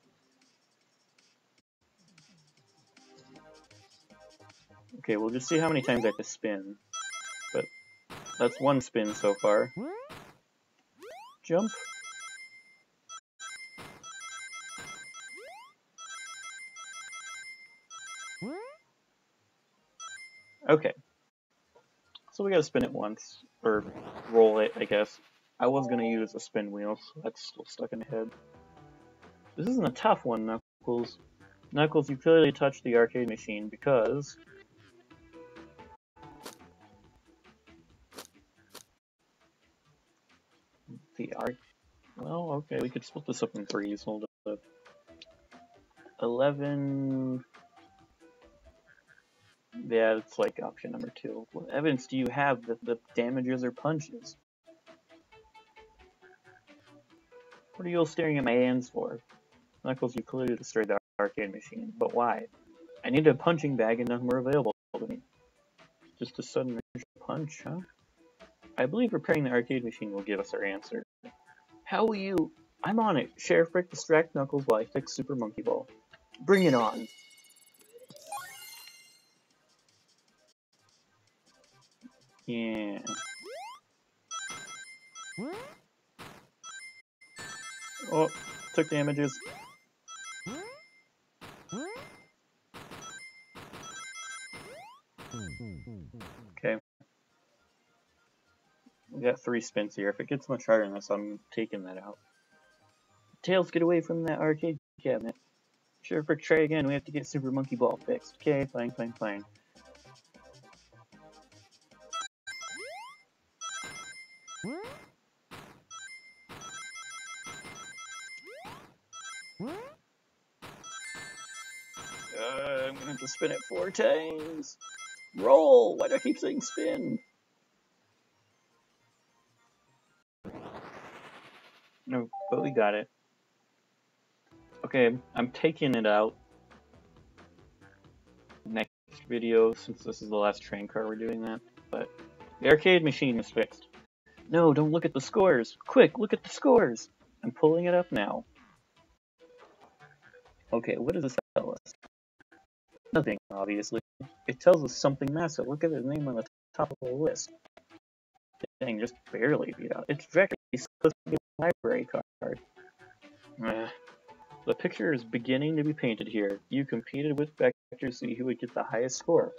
Okay, we'll just see how many times I have to spin. But that's one spin so far. Jump. Okay. So we gotta spin it once. Or roll it, I guess. I was gonna use a spin wheel, so that's still stuck in my head. This isn't a tough one, Knuckles. Knuckles, you clearly touched the arcade machine because... Well, okay, we could split this up in threes. Hold up. 11... Yeah, it's like option number 2. What evidence do you have that the damages are punches? What are you all staring at my hands for? Knuckles, you clearly destroyed the arcade machine, but why? I need a punching bag and none were available to me. Just a sudden urge to punch, huh? I believe repairing the arcade machine will give us our answer. How will you... I'm on it. Sheriff Brick, distract Knuckles while I fix Super Monkey Ball. Bring it on. Yeah. Oh, took damages. Okay. We got 3 spins here. If it gets much harder than this, I'm taking that out. Tails, get away from that arcade cabinet. Sheriff Brick, try again. We have to get Super Monkey Ball fixed. Okay, fine. I'm gonna have to spin it 4 times. Roll! Why do I keep saying spin? No, but we got it. Okay, I'm taking it out next video since this is the last train car we're doing that. But the arcade machine is fixed. No, don't look at the scores. Quick, look at the scores. I'm pulling it up now. Okay, what does this tell us? Nothing, obviously. It tells us something massive. Look at his name on the top of the list. Dang, just barely beat out. It's Vector. He's supposed to be a library card. The picture is beginning to be painted here. You competed with Vector to see who would get the highest score.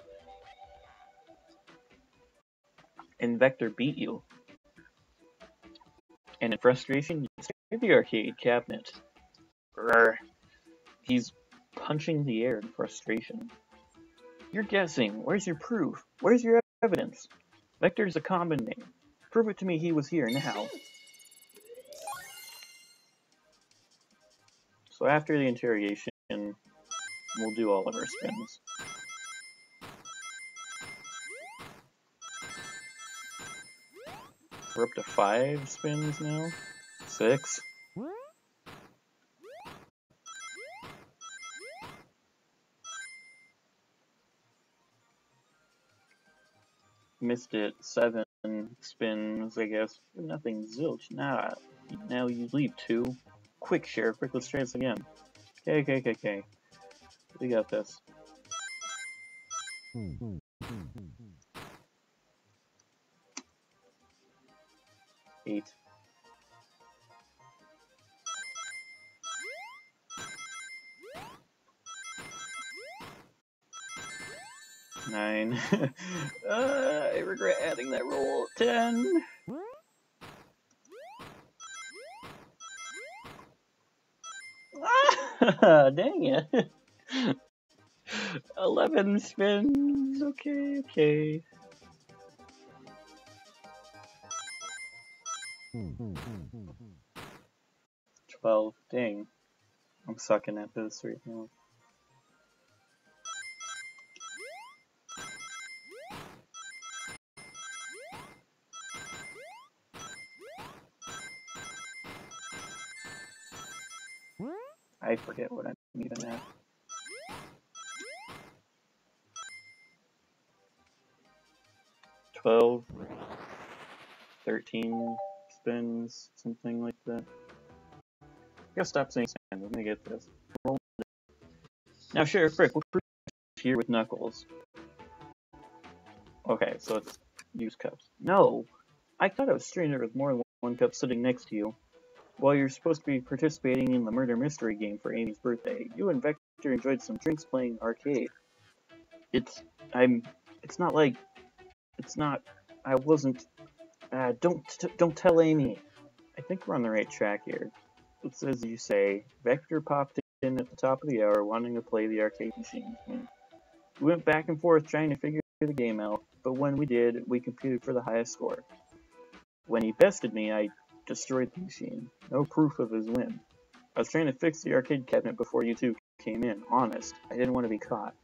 And Vector beat you. And in frustration, you destroyed the arcade cabinet. Brr. He's punching the air in frustration. You're guessing. Where's your proof? Where's your evidence? Vector's a common name. Prove it to me he was here now. So after the interrogation, we'll do all of our spins. We're up to 5 spins now. 6. Missed it. 7 spins, I guess. Nothing, zilch. Nah. Now you leave 2. Quick, Sheriff. Quick, let's try this again. Okay. We got this. 8. 9. I regret adding that roll. 10. Dang it. 11 spins. Okay. 12. Dang. I'm sucking at this right now. I forget what I'm even at. 12, 13 spins, something like that. I gotta stop saying spins. Let me get this. Now, Sheriff Frick, we're here with Knuckles. Okay, so it's use cups. No! I thought it was strange there was more than one cup sitting next to you. While you're supposed to be participating in the murder mystery game for Amy's birthday, you and Vector enjoyed some drinks playing arcade. I wasn't, don't tell Amy. I think we're on the right track here. It's as you say, Vector popped in at the top of the hour wanting to play the arcade machine. We went back and forth trying to figure the game out, but when we did, we competed for the highest score. When he bested me, I destroyed the machine. No proof of his win. I was trying to fix the arcade cabinet before you two came in, honest. I didn't want to be caught.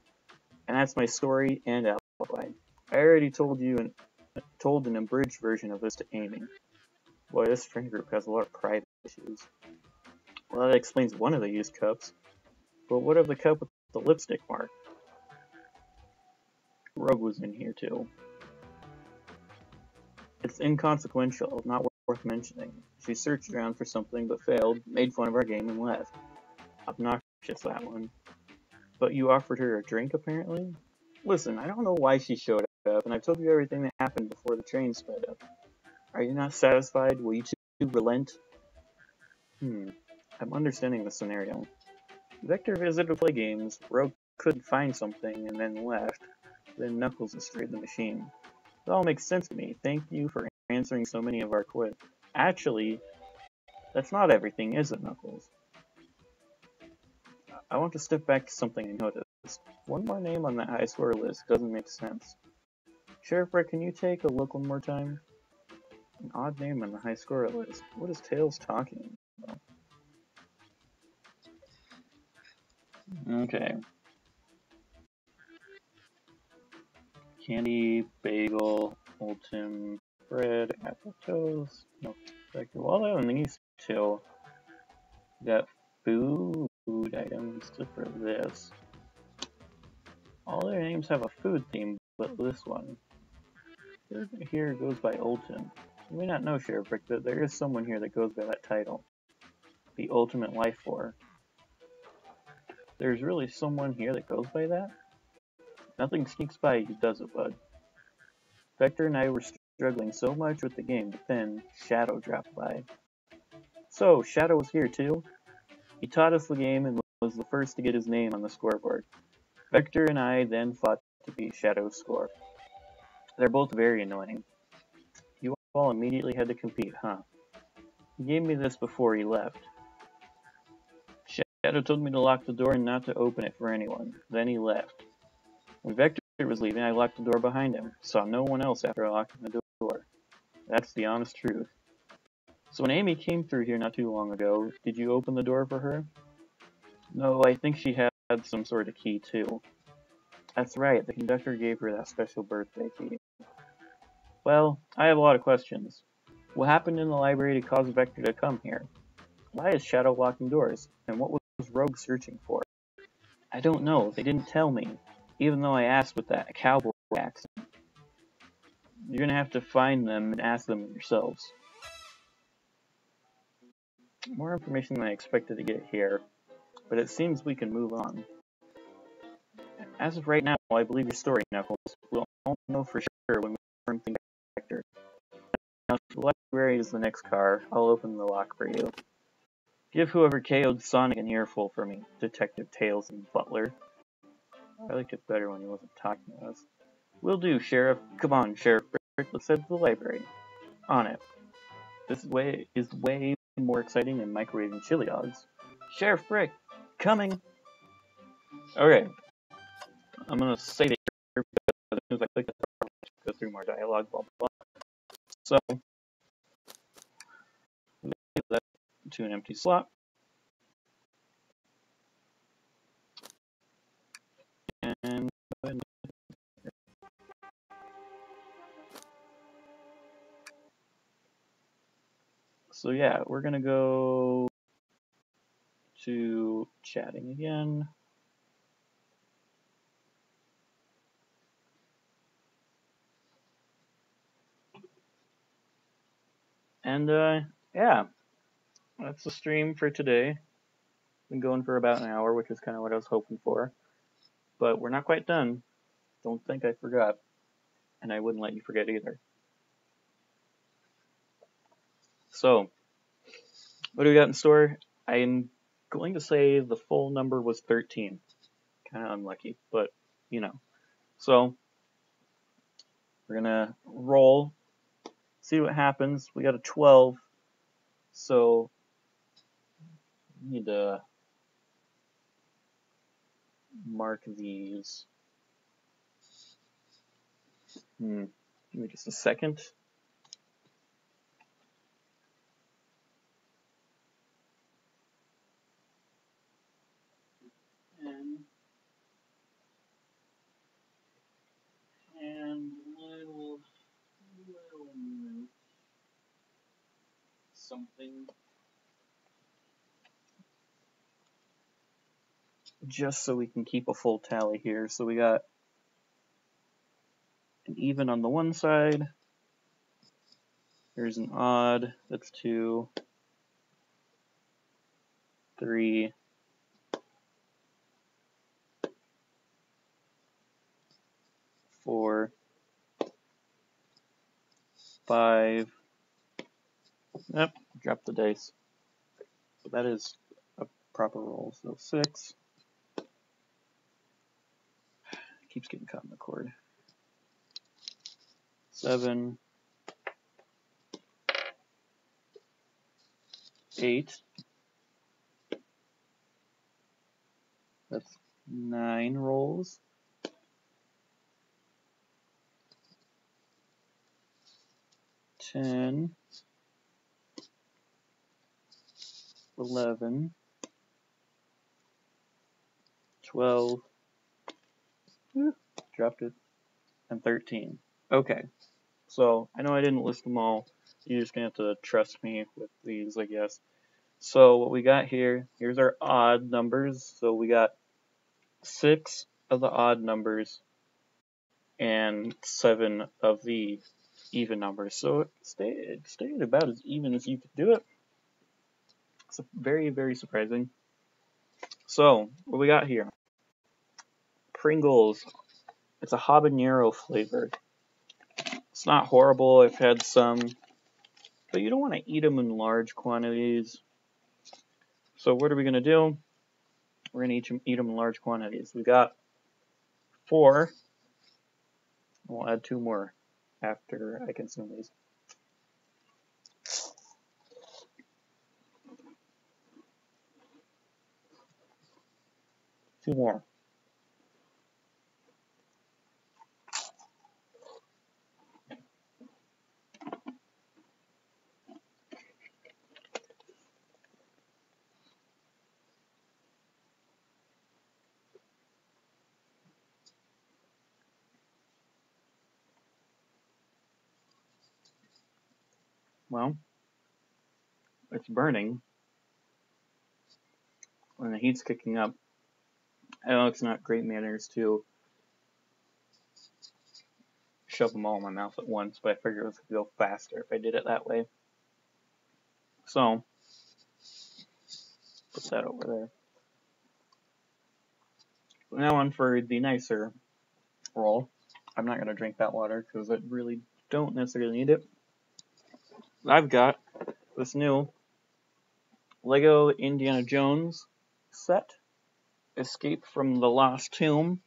And that's my story and alibi. I already told an abridged version of this to Amy. Boy, this friend group has a lot of private issues. Well, that explains one of the used cups. But what of the cup with the lipstick mark? Rogue was in here too. It's inconsequential, not worth mentioning. She searched around for something but failed, made fun of our game and left. Obnoxious, that one. But you offered her a drink, apparently? Listen, I don't know why she showed up, and I've told you everything that happened before the train sped up. Are you not satisfied? Will you two relent? I'm understanding the scenario. Vector visited to play games, Rogue couldn't find something, and then left. Then Knuckles destroyed the machine. It all makes sense to me. Thank you for answering so many of our quiz. Actually, that's not everything, is it, Knuckles? I want to step back to something I noticed. One more name on that high score list doesn't make sense. Sheriff Rick, can you take a look one more time? An odd name on the high score list. What is Tails talking about? Okay. Candy, bagel, Old Tim, bread, apple toast, no, well, I don't need to. Got food items just for this. All their names have a food theme, but this one here goes by Old Tim. You may not know, Sheriff Rick, but there is someone here that goes by that title. The Ultimate Life Force. There's really someone here that goes by that? Nothing sneaks by you, does it, bud? Vector and I were struggling so much with the game, but then Shadow dropped by. So, Shadow was here too. He taught us the game and was the first to get his name on the scoreboard. Vector and I then fought to beat Shadow's score. They're both very annoying. You all immediately had to compete, huh? He gave me this before he left. Shadow told me to lock the door and not to open it for anyone. Then he left. When Vector was leaving, I locked the door behind him. Saw no one else after locking the door. That's the honest truth. So when Amy came through here not too long ago, did you open the door for her? No, I think she had some sort of key too. That's right, the conductor gave her that special birthday key. Well, I have a lot of questions. What happened in the library to cause Vector to come here? Why is Shadow locking doors? And what was Rogue searching for? I don't know, they didn't tell me, even though I asked with that cowboy accent. You're gonna have to find them and ask them yourselves. More information than I expected to get here, but it seems we can move on. As of right now, I believe your story, Knuckles. We'll all know for sure when we learn things Vector. Now, if the library is the next car, I'll open the lock for you. Give whoever KO'd Sonic an earful for me, Detective Tails and Butler. I liked it better when he wasn't talking to us. Will do, Sheriff. Come on, Sheriff Brick, let's head to the library. On it. This is way more exciting than microwaving chili dogs. Sheriff Brick, coming! Okay. I'm gonna save it here because as soon as I click it, go through more dialogue, blah blah blah. So, leave that to an empty slot. And so yeah, we're gonna go to chatting again. And yeah, that's the stream for today. Been going for about an hour, which is kind of what I was hoping for. But we're not quite done. Don't think I forgot. And I wouldn't let you forget either. So, what do we got in store? I'm going to say the full number was 13. Kind of unlucky, but you know. So, we're going to roll, see what happens. We got a 12. So, we need to mark these. Give me just a second. And little something. Just so we can keep a full tally here. So we got an even on the one side. There's an odd. That's 2, 3, 4, 5. Yep, drop the dice. But that is a proper roll. So 6. Keeps getting caught in the cord. 7, 8. That's 9 rolls. 10, 11, 12, dropped it, and 13. Okay, so I know I didn't list them all. You're just going to have to trust me with these, I guess. So what we got here, here's our odd numbers. So we got 6 of the odd numbers and 7 of the even numbers. So it stayed about as even as you could do it. It's very, very surprising. So what we got here, Pringles. It's a habanero flavor. It's not horrible. I've had some, but you don't want to eat them in large quantities. So what are we going to do? We're going to eat them in large quantities. We got 4. We'll add 2 more after I consume these. Two more. Well, it's burning, and the heat's kicking up. I know it's not great manners to shove them all in my mouth at once, but I figured it was going to go faster if I did it that way. So, put that over there. Now on for the nicer roll. I'm not going to drink that water because I really don't necessarily need it. I've got this new Lego Indiana Jones set, Escape from the Lost Tomb.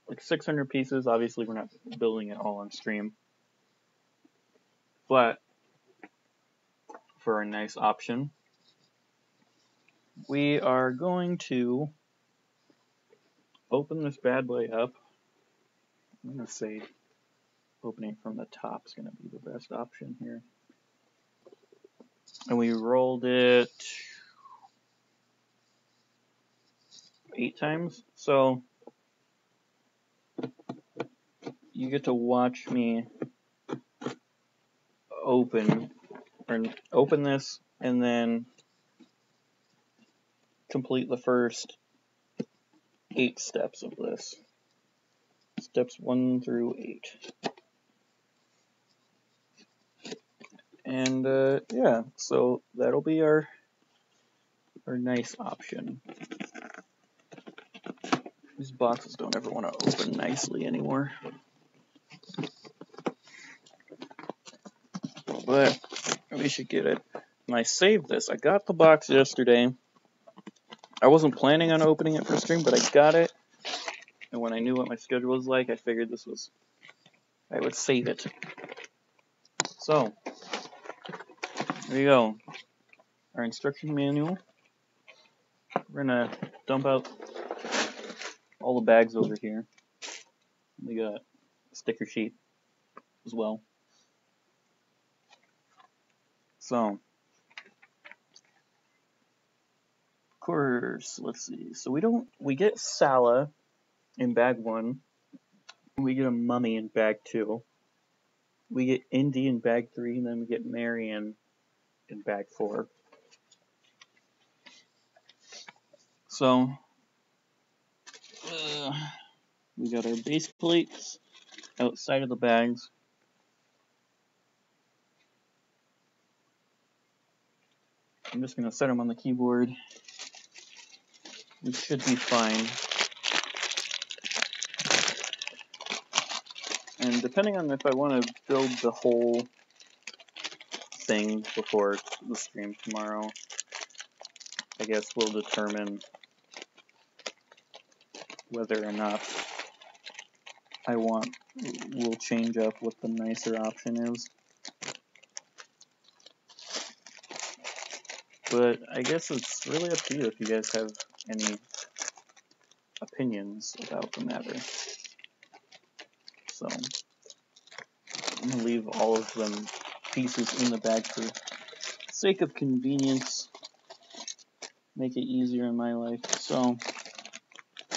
Like 600 pieces. Obviously, we're not building it all on stream. But for a nice option, we are going to open this bad boy up. I'm going to say opening from the top is going to be the best option here. And we rolled it 8 times. So you get to watch me open this and then complete the first 8 steps of this. Steps 1 through 8. And yeah, so that'll be our nice option. These boxes don't ever want to open nicely anymore. But we should get it. And I saved this. I got the box yesterday. I wasn't planning on opening it for stream, but I got it. And when I knew what my schedule was like, I figured I would save it. So, there you go. Our instruction manual. We're gonna dump out all the bags over here. We got a sticker sheet as well. So, of course, let's see. So we get Sala in bag 1. We get a Mummy in bag 2. We get Indy in bag 3, and then we get Marion in bag 4. So, we got our base plates outside of the bags. I'm just going to set them on the keyboard. We should be fine. And depending on if I want to build the whole thing before the stream tomorrow, I guess we'll determine whether or not we'll change up what the nicer option is. But I guess it's really up to you if you guys have any opinions about the matter. So, I'm going to leave all of them pieces in the bag for sake of convenience. Make it easier in my life. So,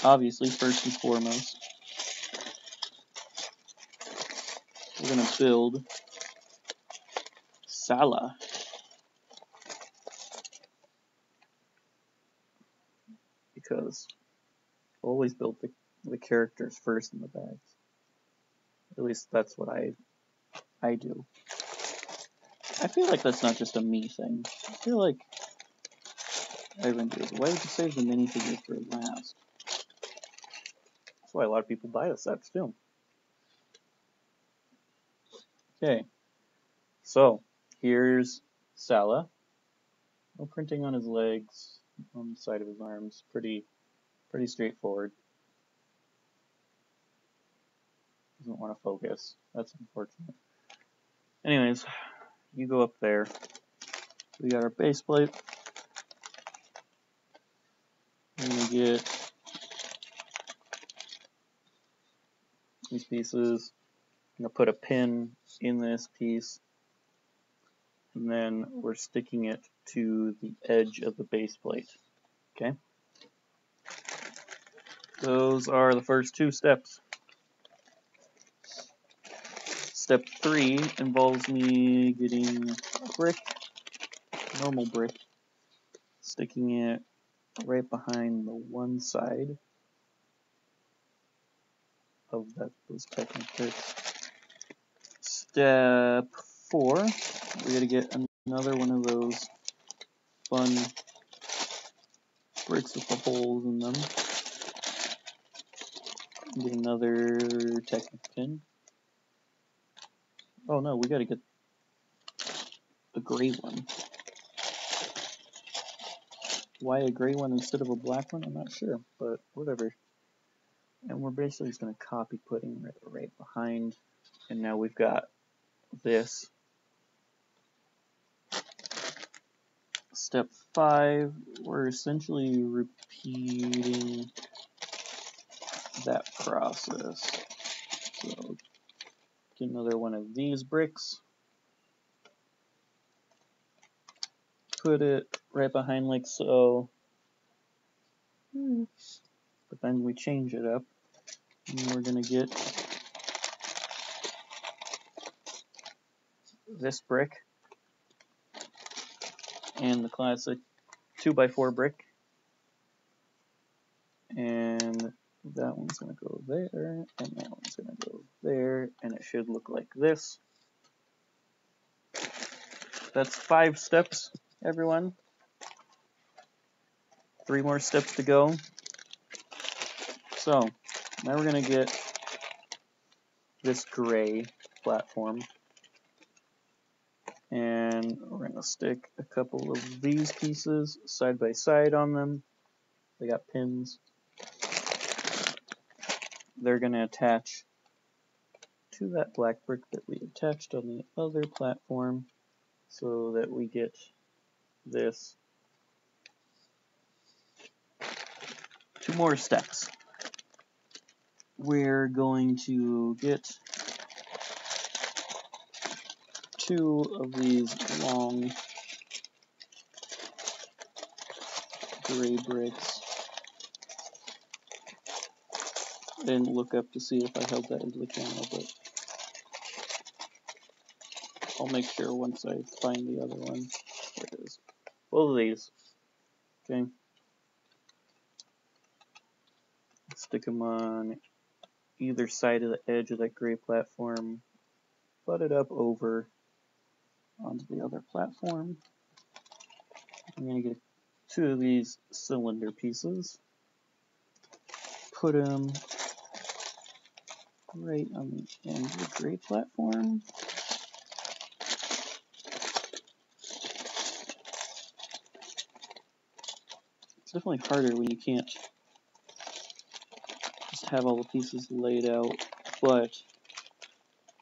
obviously, first and foremost, we're going to build Sala. Because I always build the characters first in the bags. At least that's what I do. I feel like that's not just a me thing. I feel like everyone does. Why would you save the minifigure for last? That's why a lot of people buy the sets too. Okay, so here's Salah. No printing on his legs, on the side of his arms. Pretty straightforward. Doesn't want to focus. That's unfortunate. Anyways, you go up there. We got our base plate. We're gonna get these pieces. I'm gonna put a pin in this piece, and then we're sticking it to the edge of the base plate. Okay? Those are the first two steps. Step 3 involves me getting a brick, normal brick, sticking it right behind the one side of those Technic bricks. Step 4, we're going to get another one of those fun bricks with the holes in them. Get another Technic pin. Oh no, we got to get the gray one. Why a gray one instead of a black one? I'm not sure, but whatever. And we're basically just going to copy putting right behind. And now we've got this. Step 5, we're essentially repeating that process. So get another one of these bricks. Put it right behind like so. But then we change it up. And we're going to get this brick and the classic 2x4 brick. And that one's going to go there, and that one's going to go there, and it should look like this. That's 5 steps, everyone. 3 more steps to go. So, now we're going to get this gray platform. And we're going to stick a couple of these pieces side by side on them. They got pins. They're going to attach to that black brick that we attached on the other platform so that we get this. 2 more steps. We're going to get 2 of these long gray bricks. I didn't look up to see if I held that into the camera, but I'll make sure once I find the other one. There it is. Both of these. Okay. Stick them on either side of the edge of that gray platform. Butt it up over onto the other platform. I'm going to get 2 of these cylinder pieces. Put them right on the end of the gray platform. It's definitely harder when you can't just have all the pieces laid out, but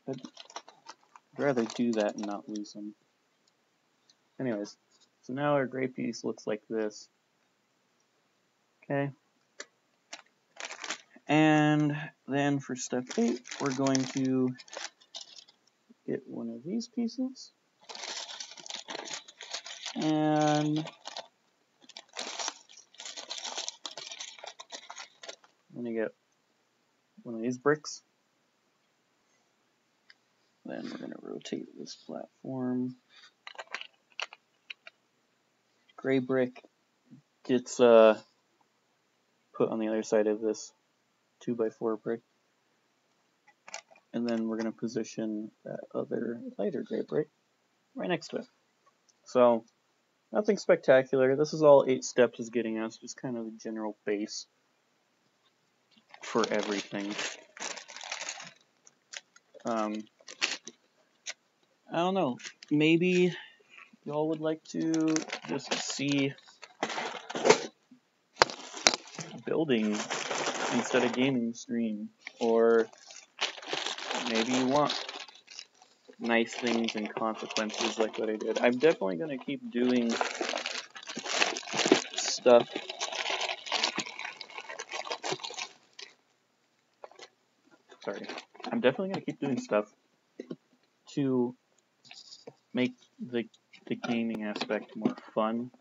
I'd rather do that and not lose them. Anyways, so now our gray piece looks like this. Okay. And then for step 8, we're going to get one of these pieces. And I'm going to get one of these bricks. Then we're going to rotate this platform. Gray brick gets put on the other side of this 2x4 brick. And then we're going to position that other lighter gray brick right next to it. So, nothing spectacular. This is all 8 steps is getting us, just kind of a general base for everything. I don't know, maybe y'all would like to just see building instead of gaming stream, or maybe you want nice things and consequences like what I did. I'm definitely going to keep doing stuff. Sorry. I'm definitely going to keep doing stuff to make the gaming aspect more fun.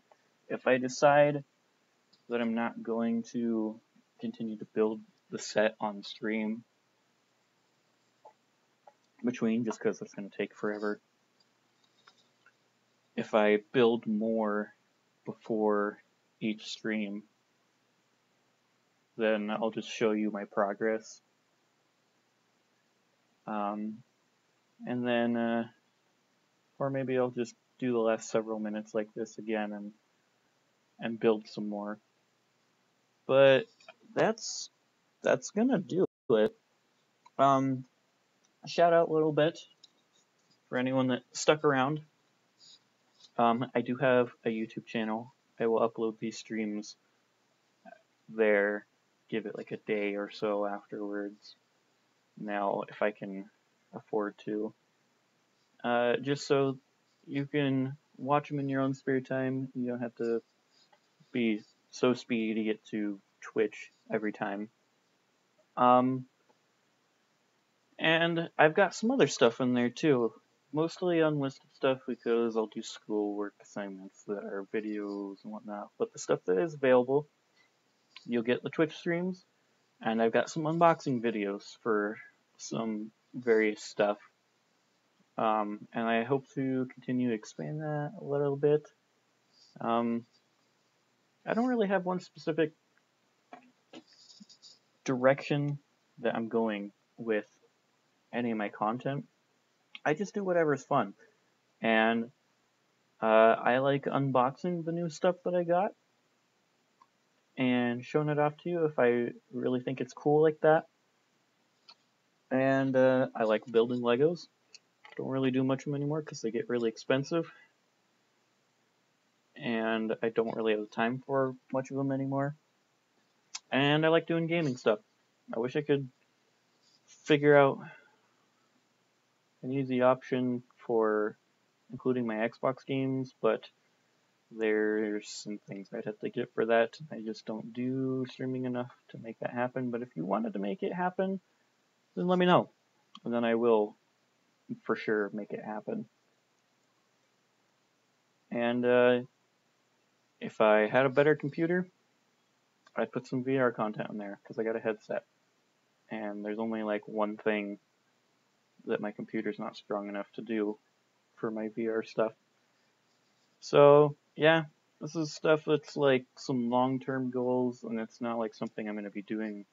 If I decide that I'm not going to continue to build the set on stream between, just because it's going to take forever, if I build more before each stream, then I'll just show you my progress. And then, or maybe I'll just do the last several minutes like this again and build some more. But that's gonna do it. Shout out a little bit for anyone that stuck around. I do have a YouTube channel. I will upload these streams there, give it like a day or so afterwards. Now, if I can afford to. Just so you can watch them in your own spare time. You don't have to be so speedy to get to Twitch every time. And I've got some other stuff in there too. Mostly unlisted stuff because I'll do schoolwork assignments that are videos and whatnot. But the stuff that is available, you'll get the Twitch streams, and I've got some unboxing videos for some various stuff. And I hope to continue to expand that a little bit. I don't really have one specific direction that I'm going with any of my content. I just do whatever's fun. And I like unboxing the new stuff that I got and showing it off to you if I really think it's cool like that. And I like building Legos. Don't really do much of them anymore because they get really expensive. And I don't really have the time for much of them anymore. And I like doing gaming stuff. I wish I could figure out an easy option for including my Xbox games, but there's some things I'd have to get for that. I just don't do streaming enough to make that happen. But if you wanted to make it happen, then let me know. And then I will for sure make it happen. And if I had a better computer, I'd put some VR content in there because I got a headset. And there's only like one thing that my computer's not strong enough to do for my VR stuff. So, yeah, this is stuff that's like some long-term goals, and it's not like something I'm going to be doing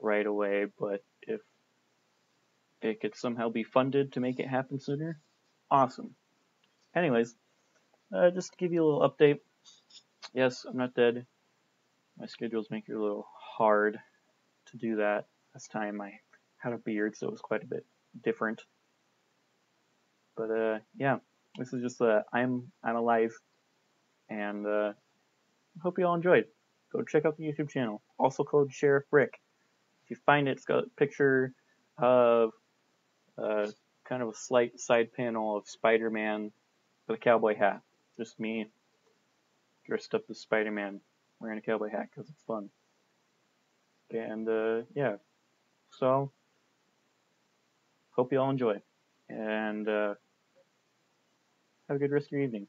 right away, but if it could somehow be funded to make it happen sooner, awesome. Anyways, just to give you a little update, yes, I'm not dead. My schedules make it a little hard to do that. This time I had a beard, so it was quite a bit different. But yeah, this is just I'm alive, and hope you all enjoyed. Go check out the YouTube channel. Also code Sheriff Brick. If you find it, it's got a picture of kind of a slight side panel of Spider-Man with a cowboy hat. Just me dressed up as Spider-Man wearing a cowboy hat because it's fun. And yeah, so hope you all enjoy, and have a good rest of your evening.